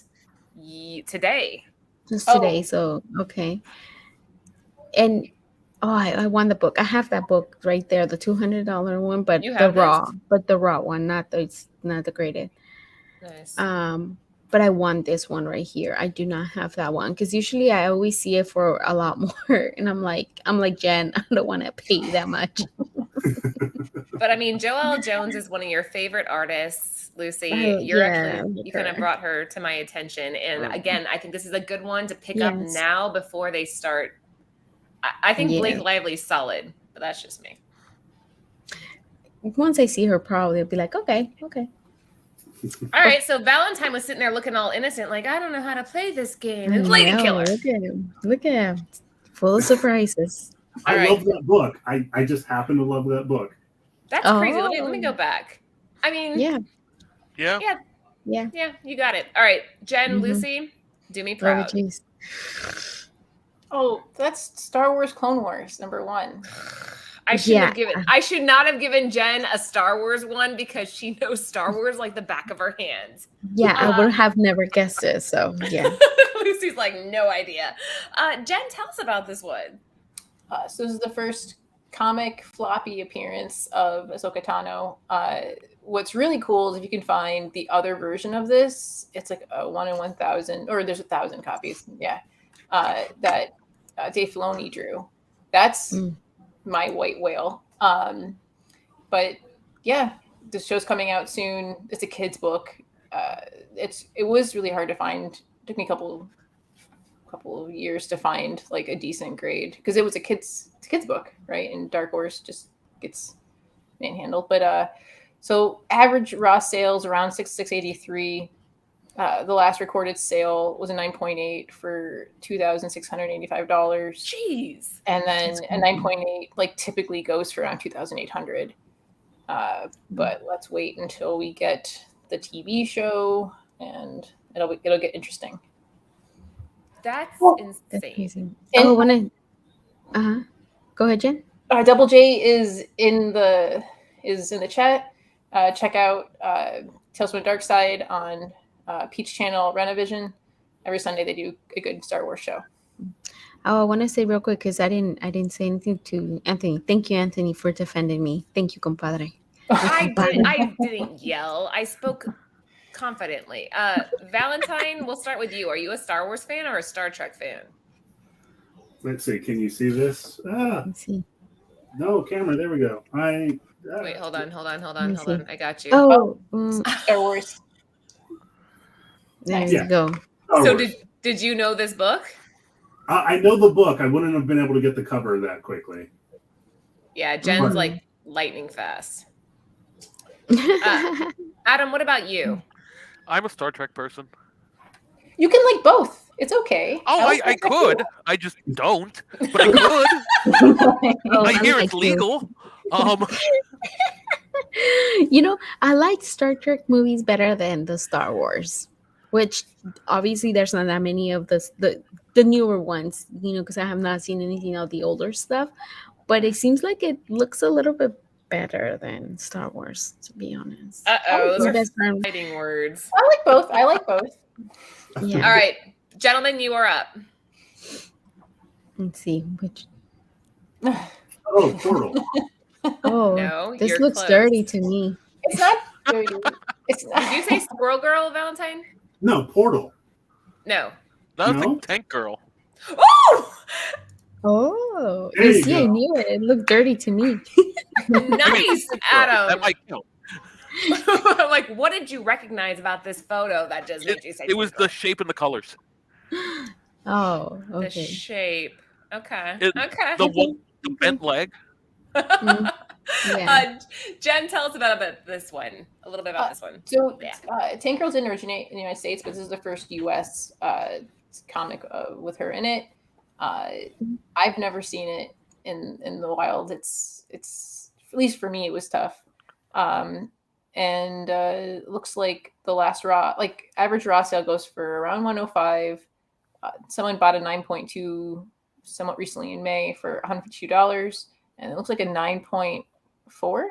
today. Just Oh. today, so okay. And I won the book. I have that book right there, the $200 one, but You the have raw one, not the graded. Nice. But I want this one right here. I do not have that one because usually I always see it for a lot more, and I'm like Jen, I don't want to pay that much. But I mean, Joelle Jones is one of your favorite artists, Lucy. Oh, You're yeah, actually you kind of her. brought her to my attention, and Oh. again, I think this is a good one to pick up Yes. now before they start. I think Yeah. Blake Lively's solid, but that's just me. Once I see her, probably I'll be like, okay. All right, so Valentine was sitting there looking all innocent, like I don't know how to play this game. And I Lady know, Killer. Look at him. Look at him. Full of surprises. All I right. love that book. I just happen to love that book. That's crazy. Let me go back. I mean, Yeah. yeah, you got it. All right, Jen, Mhm. Lucy, do me Oh, proud. jeez. Oh, that's Star Wars Clone Wars #1. I shouldn't have Yeah. given. I should not have given Jen a Star Wars one because she knows Star Wars like the back of her hands. Yeah, I would have never guessed it. So yeah. Lucy's like, no idea. Jen, tell us about this one. So this is the first comic floppy appearance of Ahsoka Tano. What's really cool is if you can find the other version of this. It's like a 1 in 1,000, or there's 1,000 copies. Yeah, that Dave Filoni drew. That's my white whale. But yeah, this show's coming out soon. It's a kid's book. It was really hard to find. It took me a couple of years to find like a decent grade because it was a kid's book, right? And Dark Horse just gets manhandled. But so average raw sales around 683. The last recorded sale was a 9.8 for $2,685. Jeez. And then a 9.8 like typically goes for around 2,800. But let's wait until we get the TV show, and it'll get interesting. That's That's insane. crazy. And- Oh, when go ahead, Jen. Double J is in the chat. Check out Tales from the Dark Side on Peach Channel, Rena Vision. Every Sunday they do a good Star Wars show. Oh, I want to say real quick because I didn't say anything to Anthony. Thank you, Anthony, for defending me. Thank you, compadre. I didn't yell. I spoke confidently. Valentine, we'll start with you. Are you a Star Wars fan or a Star Trek fan? Let's see. Can you see this? Let's see. No, camera. There we go. Wait, hold on. Let me see. I got you. Oh, Star Wars. there Yeah. you go. Star So Wars. did you know this book? I know the book. I wouldn't have been able to get the cover that quickly. Yeah, Jen's like lightning fast. Adam, what about you? I'm a Star Trek person. You can like both. It's okay. Oh, like I Star Trek could. too. I just don't. But I could. Oh, I hear like it's you. legal. I like Star Trek movies better than the Star Wars, which obviously there's not that many of the newer ones, because I have not seen anything of the older stuff. But it seems like it looks a little bit better than Star Wars, to be honest. Uh-oh, those My are best friend- fighting words. I like both. yeah. All right, gentlemen, you are up. Let's see which. Oh, Portal. Oh, No, this you're looks close. dirty to me. It's not dirty. It's not. Did you say Squirrel Girl, Valentine? No, Portal. No. That was No? like Tank Girl. Oh, Oh, There you see, I go. knew it. It looked dirty to me. nice, That Adam. might count. Like, what did you recognize about this photo that just made you say It was the shape and the colors. Oh, the okay. shape? Okay. It- Okay. The bent leg. Mm, yeah. Jen, tell us about this one. A little bit about this one. So, Yeah. Tank Girl didn't originate in the United States, but this is the first U.S. Comic with her in it. I've never seen it in the wild. It's at least for me, it was tough. And looks like the last average raw sale goes for around 105. Someone bought a 9.2 somewhat recently in May for $152, and it looks like a 9.4.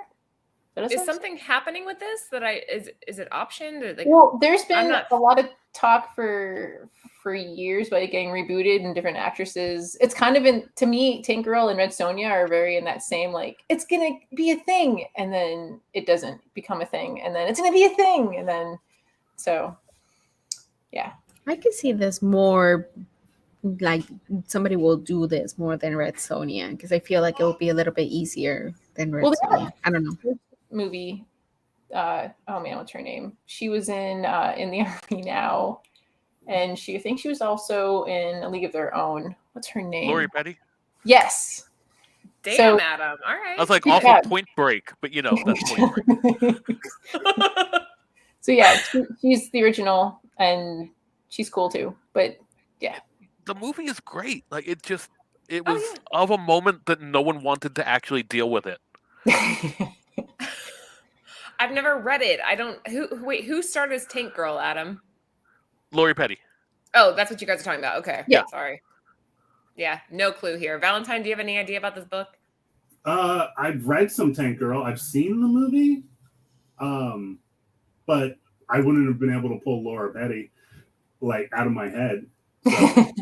Is something happening with this that is it optioned? Like, Well, there's been not- a lot of talk for years about it getting rebooted and different actresses. It's kind of to me, Tank Girl and Red Sonja are very in that same, like, it's gonna be a thing, and then it doesn't become a thing, and then it's gonna be a thing, and then so yeah. I can see this more like somebody will do this more than Red Sonja because I feel like it will be a little bit easier than Red Well, Sonja. I don't know. Movie. Oh man, what's her name? She was in the Army Now, and I think she was also in A League of Their Own. What's her name? Lori Petty. Yes. damn, So- Adam. All right. I was like Too off bad. of Point Break, but that's Point Break. So yeah, she's the original, and she's cool too. But The movie is great. Like it was Oh, of a moment that no one wanted to actually deal with it. I've never read it. I don't. Who started as Tank Girl, Adam? Lori Petty. Oh, that's what you guys are talking about. Okay. Yeah. Sorry. Yeah, no clue here. Valentine, do you have any idea about this book? I've read some Tank Girl. I've seen the movie, but I wouldn't have been able to pull Laura Petty like out of my head. So,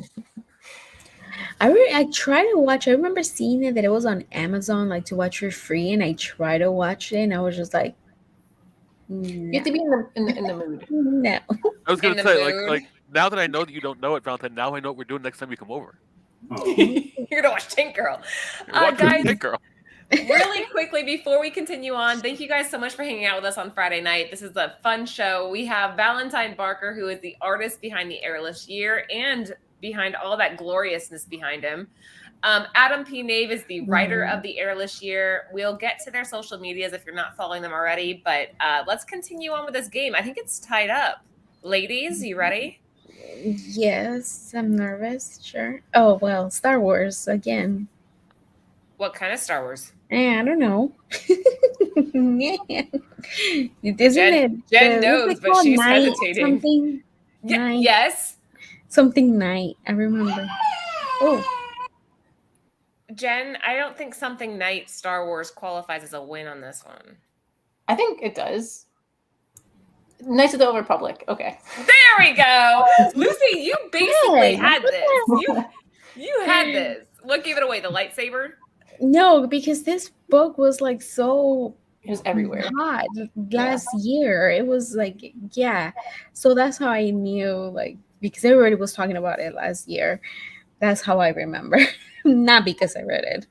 I try to watch. I remember seeing it that it was on Amazon, like to watch for free, and I try to watch it, and I was just like, you no. have to be in the mood. No. I was In gonna the say mood. like now that I know that you don't know it, Valentine. Now I know what we're doing next time you come over. oh. You're gonna watch Tank Girl. Watch Guys, Tank Girl. really quickly before we continue on, thank you guys so much for hanging out with us on Friday night. This is a fun show. We have Valentine Barker, who is the artist behind the Airless Year and behind all that gloriousness behind him. Adam P Knave is the writer of the Airless Year. We'll get to their social medias if you're not following them already, but let's continue on with this game. I think it's tied up. Ladies, you ready? Yes, I'm nervous. Sure. Oh well, Star Wars again. What kind of Star Wars? I don't know. Yeah. Isn't Jen knows, but she's hesitating. Something. Night. Yes. Something night. I remember. Oh. Jen, I don't think something night Star Wars qualifies as a win on this one. I think it does. Knights of the Old Republic. Okay. There we go. Lucy, you basically had this. You had this. What gave it away? The lightsaber? No, because this book was like so It was everywhere. hot last year. It was like, yeah. So that's how I knew, like, because everybody was talking about it last year. That's how I remember. Not because I read it.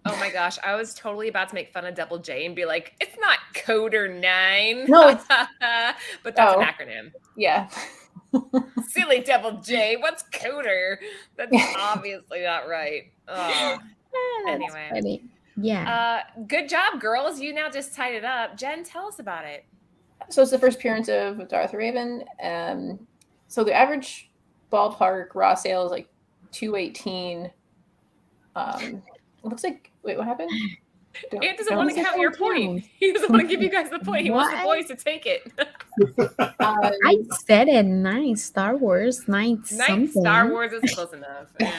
Oh my gosh. I was totally about to make fun of Double J and be like, it's not Coder 9. No, it's- but that's Oh. an acronym. Yeah. Silly Double J. What's Coder? That's obviously not right. Oh. That's Anyway. funny. Yeah. Good job, girls. You now just tied it up. Jen, tell us about it. So it's the first appearance of Darth Raven. So the average ballpark raw sale is like 218. It looks like, wait, what happened? Ant doesn't want to count your point. He doesn't want to give you guys the point. He wants the boys to take it. I said it. Nice Star Wars. Nice Nice something. Star Wars is close enough. Yeah.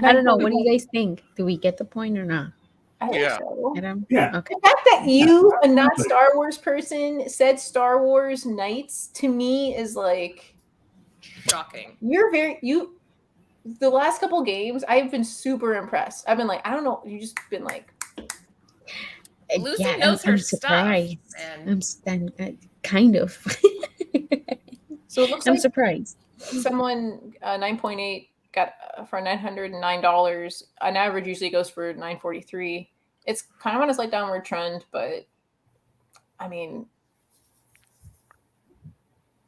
I don't know. What do you guys think? Do we get the point or not? I think Yeah. so. Adam? Yeah. Okay. The fact that you, a not Star Wars person, said Star Wars Knights to me is like, Shocking. the last couple games, I've been super impressed. I've been like, I don't know, you just been like, Lucy Yeah, knows her I'm stuff. surprised. And Kind of. so it looks I'm like surprised. someone 9.8 got for $909. An average usually goes for $943. It's kind of on a slight downward trend, but I mean,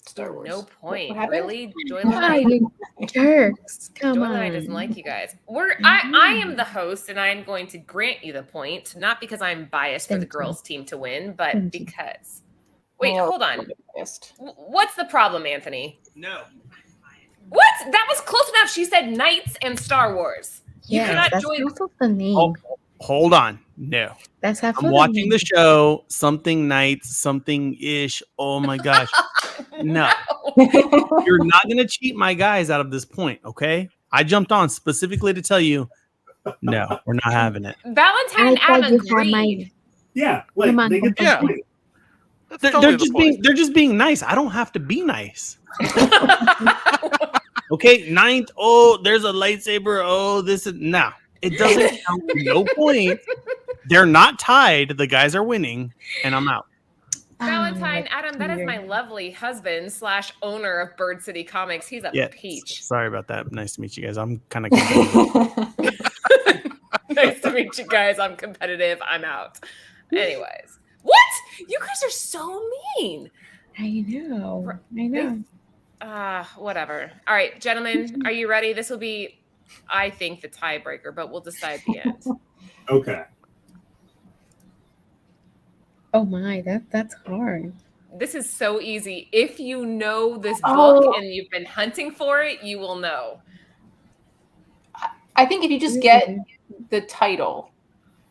Star Wars. no point. What happened? Really? Joy Why, Lenai you jerks? Come on. doesn't like you guys. I am the host, and I'm going to grant you the point, not because I'm biased for the Thank you. girls' team to win, but Thank you. because. Wait, Oh, hold on. biased. What's the problem, Anthony? No. What? That was close enough. She said Knights and Star Wars. You Yeah, cannot that's join. half of the name. Oh, hold on. No. That's half of I'm the watching name. the show, something nights, something ish. Oh my gosh. No. You're not going to cheat my guys out of this point, okay? I jumped on specifically to tell you, no, we're not having it. Valentine I and thought Adam you had agreed. my. Yeah, like Come on, they get the Yeah. point. That's They're, totally they're the just point. being they're just being nice. I don't have to be nice. Okay, ninth. Oh, there's a lightsaber. Oh, this is nah. It doesn't count. No point. They're not tied. The guys are winning, and I'm out. Valentine, Oh, Adam, that is dear. my lovely husband / owner of Bird City Comics. He's a Yeah. peach. Sorry about that. Nice to meet you guys. I'm kind of. Nice to meet you guys. I'm competitive. I'm out. Anyways, what? You guys are so mean. I know. I know. Whatever. All right, gentlemen, are you ready? This will be, I think, the tiebreaker, but we'll decide at the end. Okay. Oh my, that's hard. This is so easy. If you know this book Oh. and you've been hunting for it, you will know. I think if you just get the title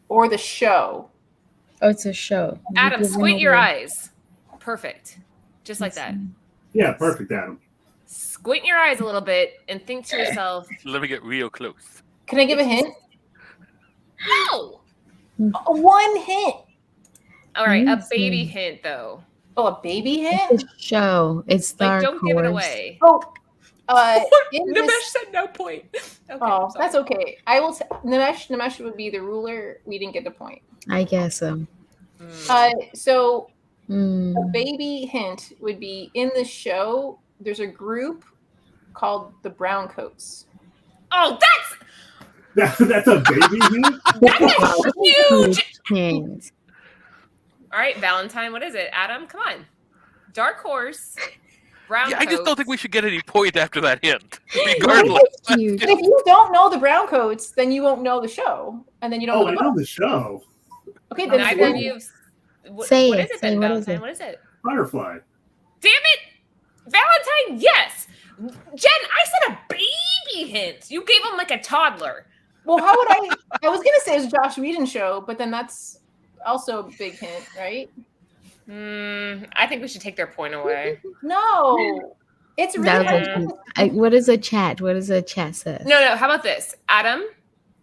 or the show, Oh, it's a show. You Adam, give them squint your away. eyes. Perfect. Just like that. Yeah, perfect, Adam. Squint your eyes a little bit and think to yourself, Let me get real close. can I give a hint? no. One hint. All right, a Amazing. baby hint though. Oh, a baby It's hint? a show. It's Like, Dark don't give it Horse. away. Oh, in Nimesh this, said no point. Okay, oh, sorry. that's okay. I will. Nimesh would be the ruler. We didn't get the point. I guess so. So a Mm. baby hint would be in the show. There's a group called the Browncoats. Oh, That's a baby hint? that's huge. brown Yeah, I just don't coats. think we should get any point after that hint. Why Regardless. would you? If you don't know the brown coats, then you won't know the show, and then you don't Oh, know I the know book. the show. Okay, then Neither of then- you. What Say is it, it say then, what is Valentine? it? What is it? Firefly. Damn it, Valentine! Yes, Jen. I said a baby hint. You gave him like a toddler. Well, how would I? I was gonna say it's a Josh Whedon show, but then that's also a big hint, right? I think we should take their point away. No, it's really That hard. was what is a chat? What is a chat says? No. How about this, Adam?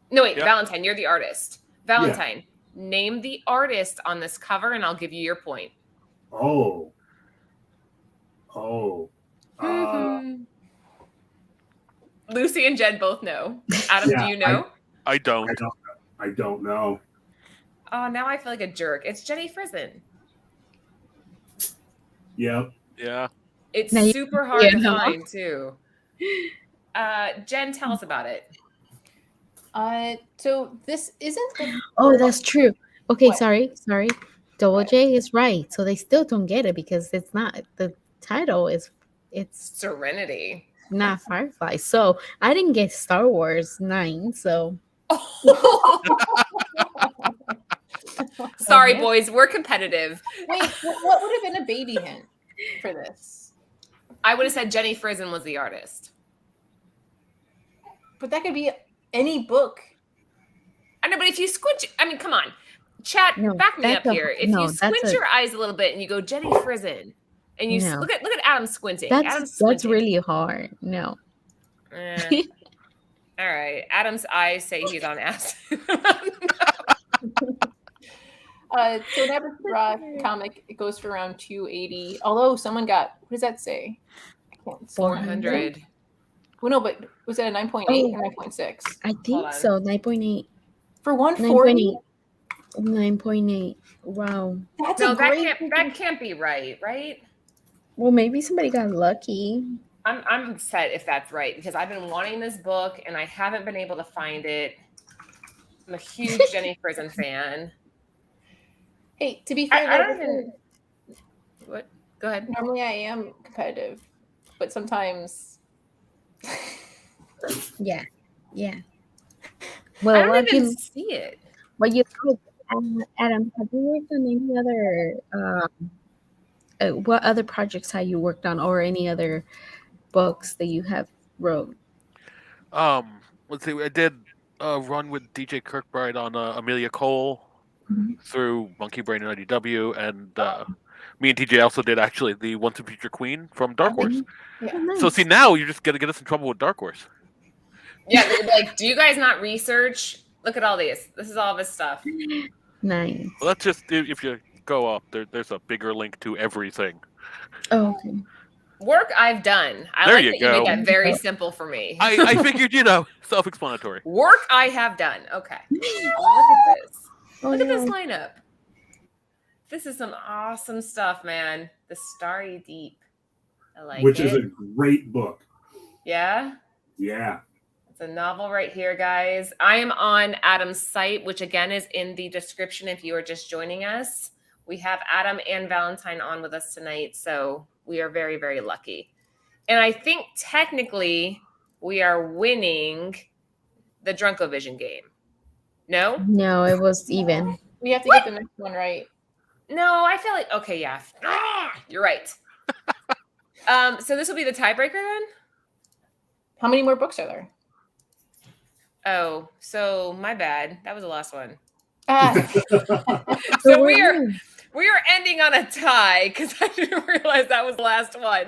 No, wait, Yep. Valentine. You're the artist. Valentine, name the artist on this cover, and I'll give you your point. Oh. Lucy and Jen both know. Adam, Yeah, do you know? I don't. I don't know. Oh, now I feel like a jerk. It's Jenny Frison. Yep. Yeah. It's Now you- super hard yeah, to no. find too. Jen, tell us about it. So this isn't the Oh, that's true. Okay, What? sorry. Double What? J is right. So they still don't get it because it's not the title is it's Serenity. not Firefly. So I didn't get Star Wars 9. So Sorry, boys, we're competitive. Wait, what would have been a baby hint for this? I would have said Jenny Frison was the artist. But that could be any book. I know, but if you squint, I mean, come on, chat, No, back me that's up a- here. If no, you that's squint a- your eyes a little bit and you go Jenny Frison, and you No. look at Adam squinting. Adam's that's squinting. really hard. No. Eh. All right, Adam's eyes say he's on acid. So an average raw comic, it goes for around 280. Although someone got, what does that say? I can't see. 400. Well, no, but was that a 9.8 Oh. or 9.6? I Hold think on. so. 9.8. For 140? 9.8. Wow. That's No, a that great can't be right? Well, maybe somebody got lucky. I'm upset if that's right because I've been wanting this book and I haven't been able to find it. I'm a huge Jenny Frison fan. Hey, to be fair, I though, don't even. What? Go ahead. normally I am competitive, but sometimes Yeah. I Well, don't what even you see it. Adam, have you worked on any other what other projects have you worked on or any other books that you have wrote? Let's see. I did run with DJ Kirkbride on Amelia Cole Mhm. through Monkey Brain and IDW, and me and TJ also did actually the Once and Future Queen from Dark Horse. yeah. Oh, So nice. see, now you're just gonna get us in trouble with Dark Horse. Yeah, they'd be like, do you guys not research? Look at all these. This is all this stuff. Nice. Well, that's just if you go up there's a bigger link to everything. Oh, okay. Work I've done. I There like you that go. you made that very simple for me. I figured, self-explanatory. Work I have done. Okay. Look at this. Oh, Look at this no. lineup. This is some awesome stuff, man. The Starry Deep. I like Which it. is a great book. Yeah. Yeah. It's a novel right here, guys. I am on Adam's site, which again is in the description if you are just joining us. We have Adam and Valentine on with us tonight, so we are very, very lucky. And I think technically we are winning the Drunken Vision game. No? No, it was even. We have to get the next one right. No, I feel like okay, yeah. You're right. So this will be the tiebreaker then? How many more books are there? Oh, so my bad. That was the last one. So we are we're- we are ending on a tie because I didn't realize that was the last one.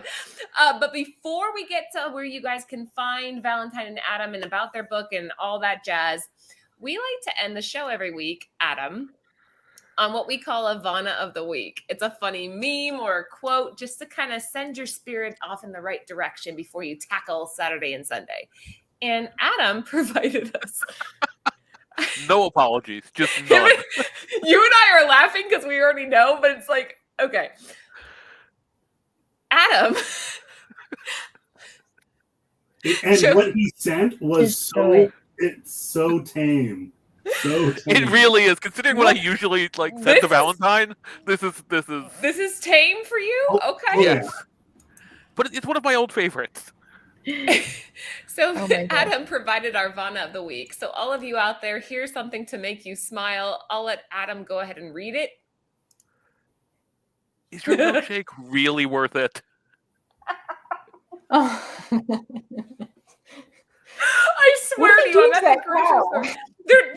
But before we get to where you guys can find Valentine and Adam and about their book and all that jazz, we like to end the show every week, Adam, on what we call a Vana of the Week. It's a funny meme or a quote just to kind of send your spirit off in the right direction before you tackle Saturday and Sunday. And Adam provided us. No apologies, just none. You and I are laughing because we already know, but it's like, okay. Adam. And Sure. what he sent was Just do it. it's so tame. So tame. It really is. Considering what I usually send This to is- Valentine, this is This is tame for you? Oh, Okay. yeah. but it's one of my old favorites. So Oh my God. Adam provided our Vana of the week. So all of you out there, here's something to make you smile. I'll let Adam go ahead and read it. Is your milkshake really worth it? Oh. I swear to you, I'm at the grocery store. They're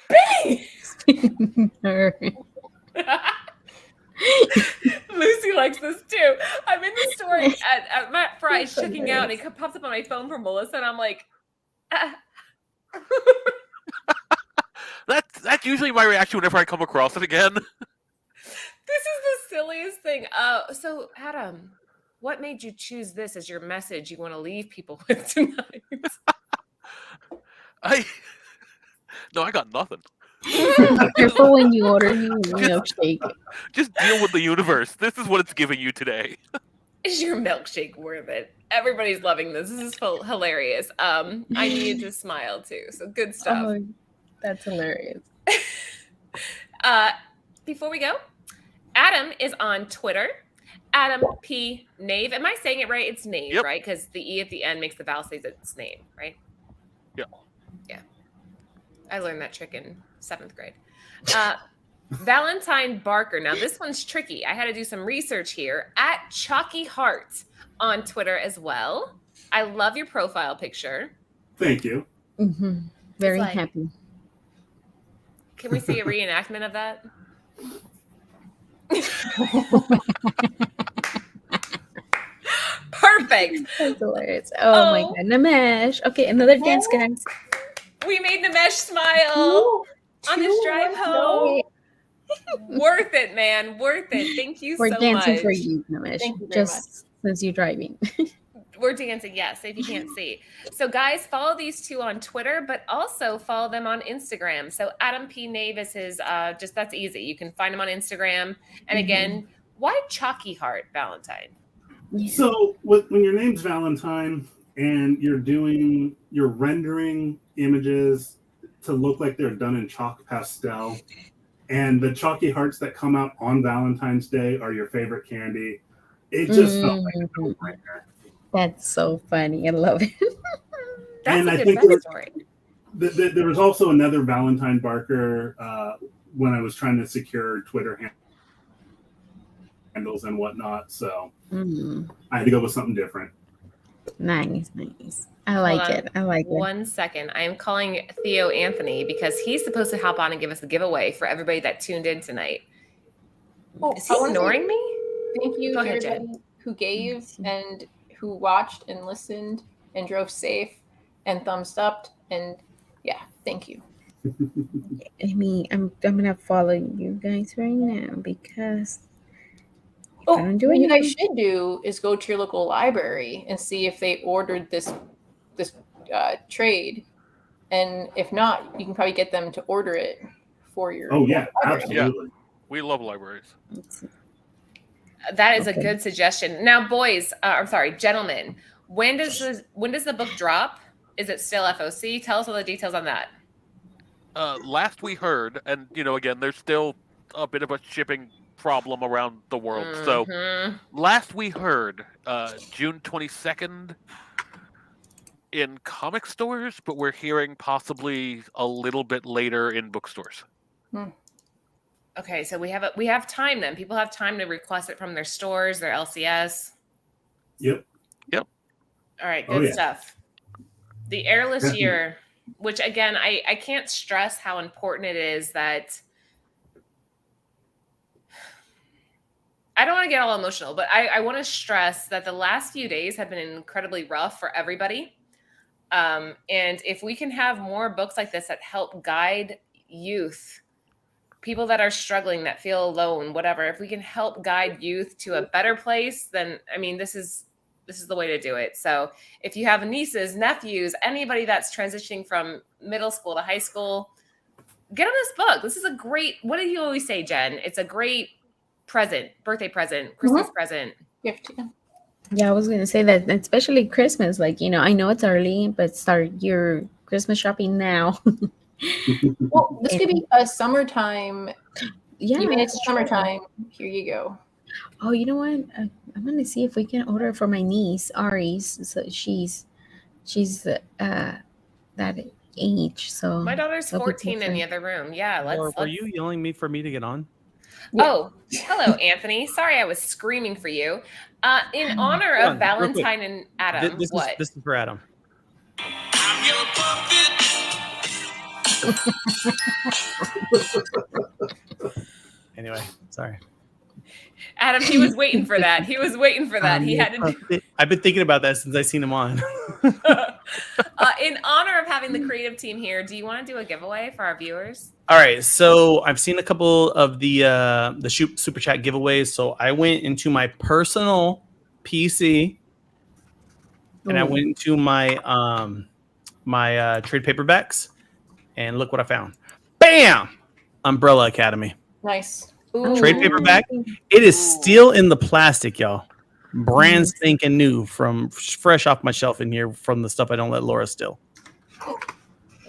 big. Lucy likes this too. I'm in the store at Matt Fry's checking out, and it pops up on my phone from Melissa, and I'm like, That's usually my reaction whenever I come across it again. this is the silliest thing. So Adam, what made you choose this as your message you want to leave people with tonight? No, I got nothing. Careful when you order your milkshake. Just deal with the universe. This is what it's giving you today. Is your milkshake worth it? Everybody's loving this. This is hilarious. I needed to smile too. So good stuff. Oh, that's hilarious. Before we go, Adam is on Twitter. Adam P Knave. Am I saying it right? It's Knave, Yep. right? Because the E at the end makes the vowel say its name, right? Yeah. Yeah. I learned that trick in 7th grade. Valentine Barker. Now, this one's tricky. I had to do some research here. At Chalky Heart on Twitter as well. I love your profile picture. Thank you. Mm-hmm. Very like- happy. Can we see a reenactment of that? Perfect. That's hilarious. Oh my Oh. God. Namesh. Okay, another dance, guys. We made Namesh smile on this drive home. Worth it, man. Worth it. Thank you We're so dancing much. for you, Namesh. Thank you very Just since you're driving. We're dancing, yes, if you can't see. So, guys, follow these two on Twitter, but also follow them on Instagram. So, Adam P. Knave is his, that's easy. You can find him on Instagram. And again, why Chalky Heart Valentine? Yeah. So when your name's Valentine and you're rendering images to look like they're done in chalk pastel, and the chalky hearts that come out on Valentine's Day are your favorite candy, it just felt like a no-brainer. That's so funny. I love it. That's And a I good think backstory. There was also another Valentine Barker when I was trying to secure Twitter handles and whatnot, so I had to go with something different. Nice. I like on. it. I like it. 1 second. I am calling Theo Anthony because he's supposed to hop on and give us a giveaway for everybody that tuned in tonight. Oh, Is he ignoring me? Thank you Go to ahead, everybody who gave and who watched and listened and drove safe and thumbs up. And yeah, thank you. I mean, I'm gonna follow you guys right now because Oh, I don't do what you anything. guys should do is go to your local library and see if they ordered this trade, and if not, you can probably get them to order it for your. Oh yeah, library. absolutely. We love libraries. That is a Okay. good suggestion. Now, boys, I'm sorry, gentlemen, when does the book drop? Is it still FOC? Tell us all the details on that. Last we heard, and again, there's still a bit of a shipping problem around the world. So Mhm. last we heard, June 22nd in comic stores, but we're hearing possibly a little bit later in bookstores. Okay, so we have time then. People have time to request it from their stores, their LCS. Yep. All right, Oh, good yeah. stuff. The Airless Definitely. Year, which again, I can't stress how important it is that I don't want to get all emotional, but I want to stress that the last few days have been incredibly rough for everybody. And if we can have more books like this that help guide youth, people that are struggling, that feel alone, whatever, if we can help guide youth to a better place, then I mean, this is the way to do it. So if you have nieces, nephews, anybody that's transitioning from middle school to high school, get them this book. This is a great, what do you always say, Jen? It's a great present, birthday present, Christmas present. Gift. Yeah, I was gonna say that, especially Christmas. Like, I know it's early, but start your Christmas shopping now. Well, this could be a summertime. Yeah, Even it's that's true. summertime. Here you go. Oh, you know what? I'm gonna see if we can order for my niece Ari's. So she's that age. So My daughter's it'll be 14 in the other room. Yeah, Laura, let's. were you yelling me for me to get on? Yeah. Oh, hello, Anthony. Sorry, I was screaming for you. In honor Hold of on, real quick. Valentine and Adam, This what? is for Adam. Anyway, sorry. Adam, he was waiting for that. He was waiting for that. He had to do. I've been thinking about that since I seen him on. In honor of having the creative team here, do you want to do a giveaway for our viewers? All right, so I've seen a couple of the super chat giveaways. So I went into my personal PC, and I went into my my trade paperbacks, and look what I found. Bam! Umbrella Academy Nice. trade paperback. It is still in the plastic, y'all. Brand spanking new, from fresh off my shelf in here from the stuff I don't let Laura steal.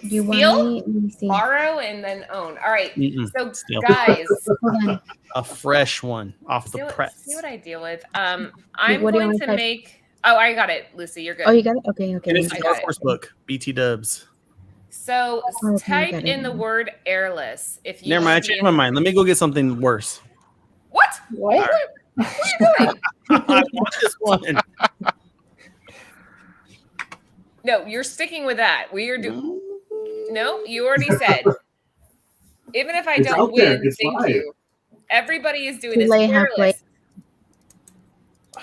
You Steal? want me? Let me see. Borrow and then own. All right. So Steal. guys, Hold on. A fresh one off the press. see what I deal with. I'm What do you going want to to type? make. Oh, I got it, Lucy. You're good. Oh, you got it. Okay. And it's I a got Dark it. Horse book. BT Dubs. So Okay, type got it. in the word airless. If you Never mind. I want to changed be- my mind. Let me go get something worse. What? What? What are you doing? I want this one. No, you're sticking with that. We are doing. No, you already said. Even if I It's don't out there. win, It's thank live. you. Everybody is doing Too this. late, halfway. Airless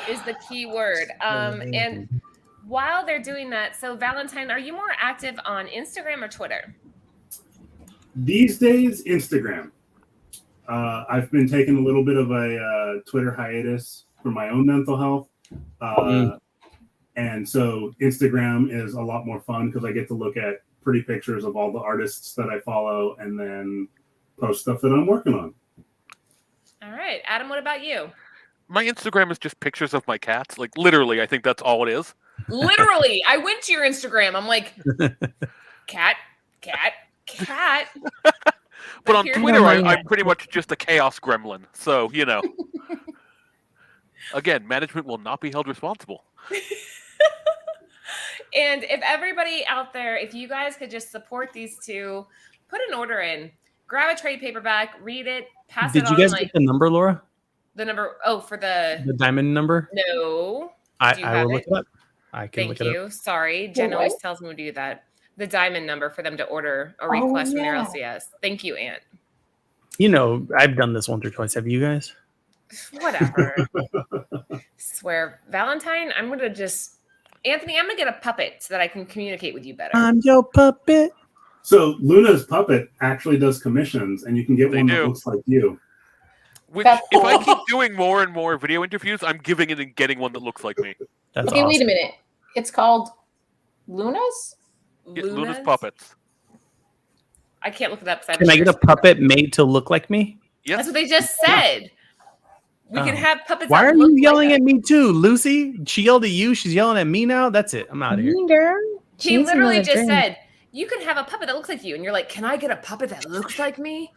is the key word. And while they're doing that, so Valentine, are you more active on Instagram or Twitter? These days, Instagram. I've been taking a little bit of a Twitter hiatus for my own mental health. And so Instagram is a lot more fun because I get to look at pretty pictures of all the artists that I follow and then post stuff that I'm working on. All right. Adam, what about you? My Instagram is just pictures of my cats. Like literally, I think that's all it is. Literally, I went to your Instagram. I'm like, cat. But on here's- Twitter, mind I'm that. pretty much just a chaos gremlin. So, you know. Again, management will not be held responsible. And if everybody out there, if you guys could just support these two, put an order in, grab a trade paperback, read it, pass it Did on. you guys like get the number, Laura? the number. Oh, for the diamond number? no. Do you I have will it? look it up. I can Thank look it you. up. Sorry, Jen what? always tells me to do that. The diamond number for them to order a Oh, request from their yeah. LCS. Thank you, Aunt. You know, I've done this once or twice. Have you guys? Whatever. Swear, Valentine. I'm gonna just Anthony. I'm gonna get a puppet so that I can communicate with you better. I'm your puppet. So Luna's puppet actually does commissions, and you can get They one do. that looks like you. Which, That's if I cool. keep doing more and more video interviews, I'm giving it and getting one that looks like me. That's Okay, awesome. wait a minute. It's called Luna's? Yeah, Luna's Lunas? puppets. I can't look it up. 'Cause Can I get a puppet made to look like me? Yes. That's what they just said. We can Oh. have puppets. Why that are you look like yelling us. at me too, Lucy? She yelled at you. She's yelling at me now. That's it. I'm out of here. Mean girl. He She needs literally another just drink. said, "You can have a puppet that looks like you," and you're like, "Can I get a puppet that looks like me?"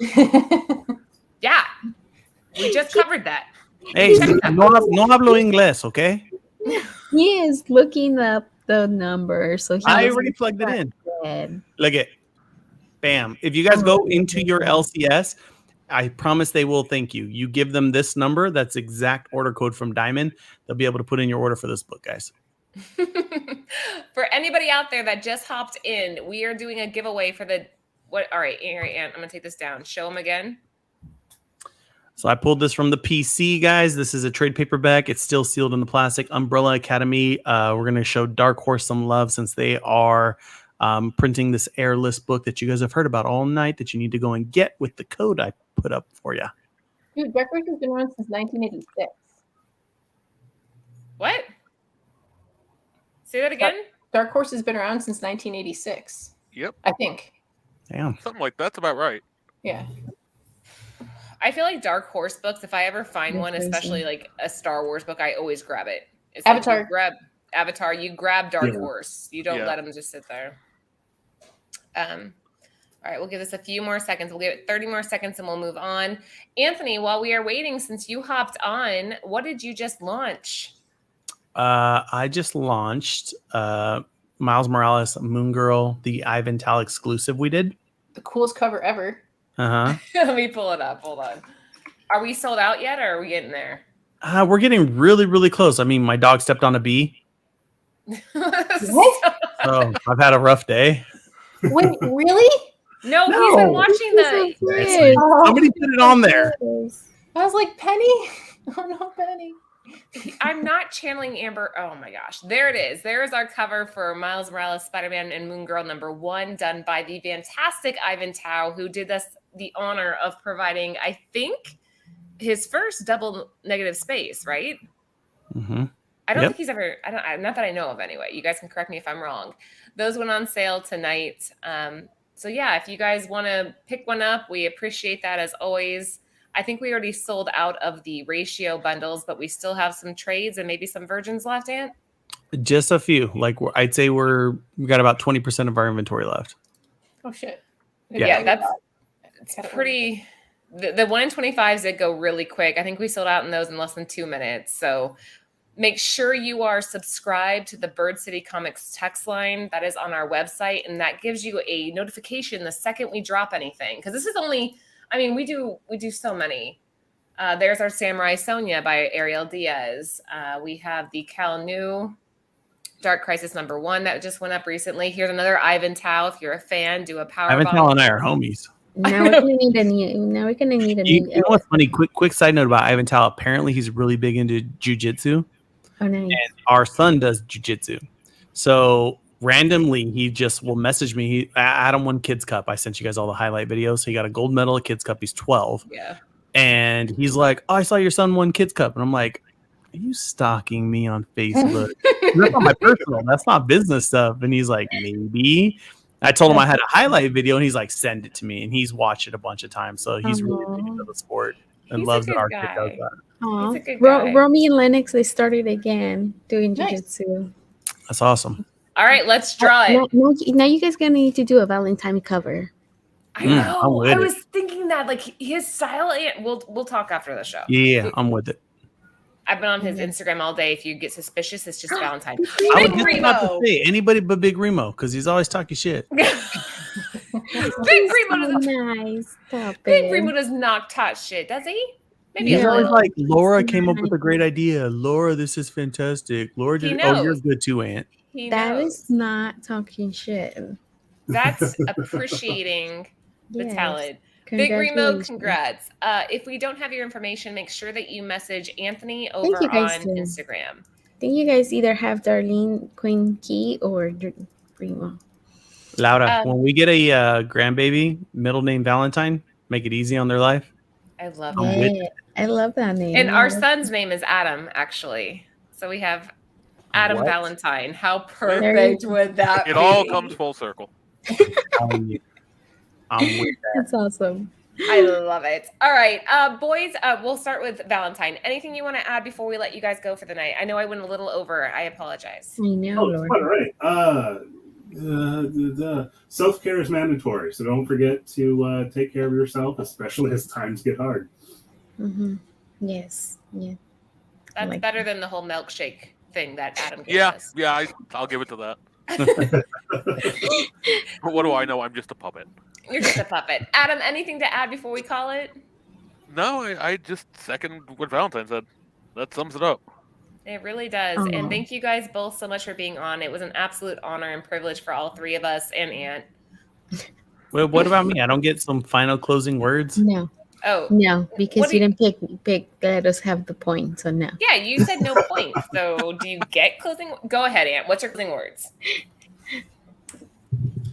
Yeah, we just covered that. Hey, no hablo inglés, okay? He is looking up the number, so he I doesn't already plugged it in. forget. Look at, bam. If you guys go into your LCS, I promise they will thank you. You give them this number, that's exact order code from Diamond. They'll be able to put in your order for this book, guys. For anybody out there that just hopped in, we are doing a giveaway for the what? All right, Aunt, I'm gonna take this down. Show them again. So I pulled this from the PC, guys. This is a trade paperback. It's still sealed in the plastic. Umbrella Academy. We're going to show Dark Horse some love since they are printing this airless book that you guys have heard about all night that you need to go and get with the code I put up for you. Dude, Dark Horse has been around since 1986. What? Say that again. Dark Horse has been around since 1986. Yep. I think. Damn. Something like that's about right. Yeah. I feel like Dark Horse books. If I ever find That's one, crazy. especially like a Star Wars book, I always grab it. It's Avatar. Like you grab Avatar. You grab Dark Yeah. Horse. You don't Yeah. let them just sit there. All right, we'll give this a few more seconds. We'll give it 30 more seconds and we'll move on. Anthony, while we are waiting, since you hopped on, what did you just launch? I just launched Miles Morales, Moon Girl, the Ivan Tal exclusive we did. The coolest cover ever. Uh-huh. Let me pull it up. Hold on. Are we sold out yet or are we getting there? We're getting really, really close. I mean, my dog stepped on a bee. What? So I've had a rough day. Wait, really? No, he's No. been watching the. Yes. Somebody put it on there. I was like, Penny? Oh no, Penny. I'm not channeling Amber. Oh my gosh. There it is. There is our cover for Miles Morales, Spider-Man, and Moon Girl #1, done by the fantastic Ivan Tao, who did us the honor of providing, I think, his first double negative space, right? Mm-hmm. I don't think he's ever, not that I know of anyway. You guys can correct me if I'm wrong. Those went on sale tonight. So yeah, if you guys want to pick one up, we appreciate that as always. I think we already sold out of the ratio bundles, but we still have some trades and maybe some virgins left, Ant. Just a few. Like I'd say we got about 20% of our inventory left. Oh shit. Yeah, it's pretty. The 1 in 25s did go really quick. I think we sold out in those in less than 2 minutes. So make sure you are subscribed to the Bird City Comics text line that is on our website, and that gives you a notification the second we drop anything. Because this is only, I mean, we do so many. There's our Samurai Sonia by Ariel Diaz. We have the Cal New Dark Crisis #1 that just went up recently. Here's another Ivan Tao. If you're a fan, do a power. Ivan Tao and I are homies. Now we're gonna need a new. You know what's funny? Quick side note about Ivan Tao. Apparently, he's really big into jujitsu. Oh, nice. And our son does jujitsu. So randomly, he just will message me. Adam won Kids Cup. I sent you guys all the highlight videos. So he got a gold medal at Kids Cup. He's 12. Yeah. And he's like, "Oh, I saw your son won Kids Cup." And I'm like, "Are you stalking me on Facebook? That's not my personal. That's not business stuff." And he's like, "Maybe." I told him I had a highlight video, and he's like, "Send it to me." And he's watched it a bunch of times. So he's really big into the sport and He's loves a that good our kid does guy. that. Aw. He's a good guy. Romy and Lennox, they started again doing Nice. jiu-jitsu. That's awesome. All right, let's draw it. Now you guys gonna need to do a Valentine cover. I I'm know. with I it. was thinking that, like, his style. We'll talk after the show. Yeah, I'm with it. I've been on his Instagram all day. If you get suspicious, it's just Valentine. I was Big just about to Remo. say anybody but Big Remo because he's always talking shit. Big Remo does. Nice. Stop Big it. Remo does not touch shit, does he? Maybe He's a always little. like, Laura came up with a great idea. Laura, this is fantastic. Laura He did. Oh, you're knows. good too, Aunt. He That knows. is not talking shit. That's appreciating the Yes. talent. Big Remo, Congratulations. congrats. If we don't have your information, make sure that you message Anthony over you on guys too. Instagram. I think you guys either have Darlene Queen Key or Remo. Laura, when we get a grandbaby, middle name Valentine, make it easy on their life. I love I'm that. with Yeah, I love that name. And our son's name is Adam, actually. So we have Adam What? Valentine. How perfect would that be? It all comes full circle. I'm with that. That's awesome. I love it. All right, boys, we'll start with Valentine. Anything you want to add before we let you guys go for the night? I know I went a little over. I apologize. I know, Oh, it's Lord. fun, right? Self-care is mandatory, so don't forget to take care of yourself, especially as times get hard. Mm-hmm. Yes. Yeah. That's Like- better than the whole milkshake thing that Adam gave Yeah, us. yeah, I'll give it to that. But what do I know? I'm just a puppet. You're just a puppet. Adam, anything to add before we call it? No, I just second what Valentine said. That sums it up. It really does. Aw. And thank you guys both so much for being on. It was an absolute honor and privilege for all three of us and Ant. Well, what about me? I don't get some final closing words. No. Oh, No, because What do you didn't pick. Let us have the point. So no. yeah, you said no point. So do you get closing? Go ahead, Ant. What's your closing words?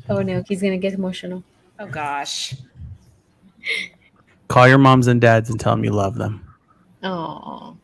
Oh no, he's gonna get emotional. Oh, gosh. Call your moms and dads and tell them you love them. Oh.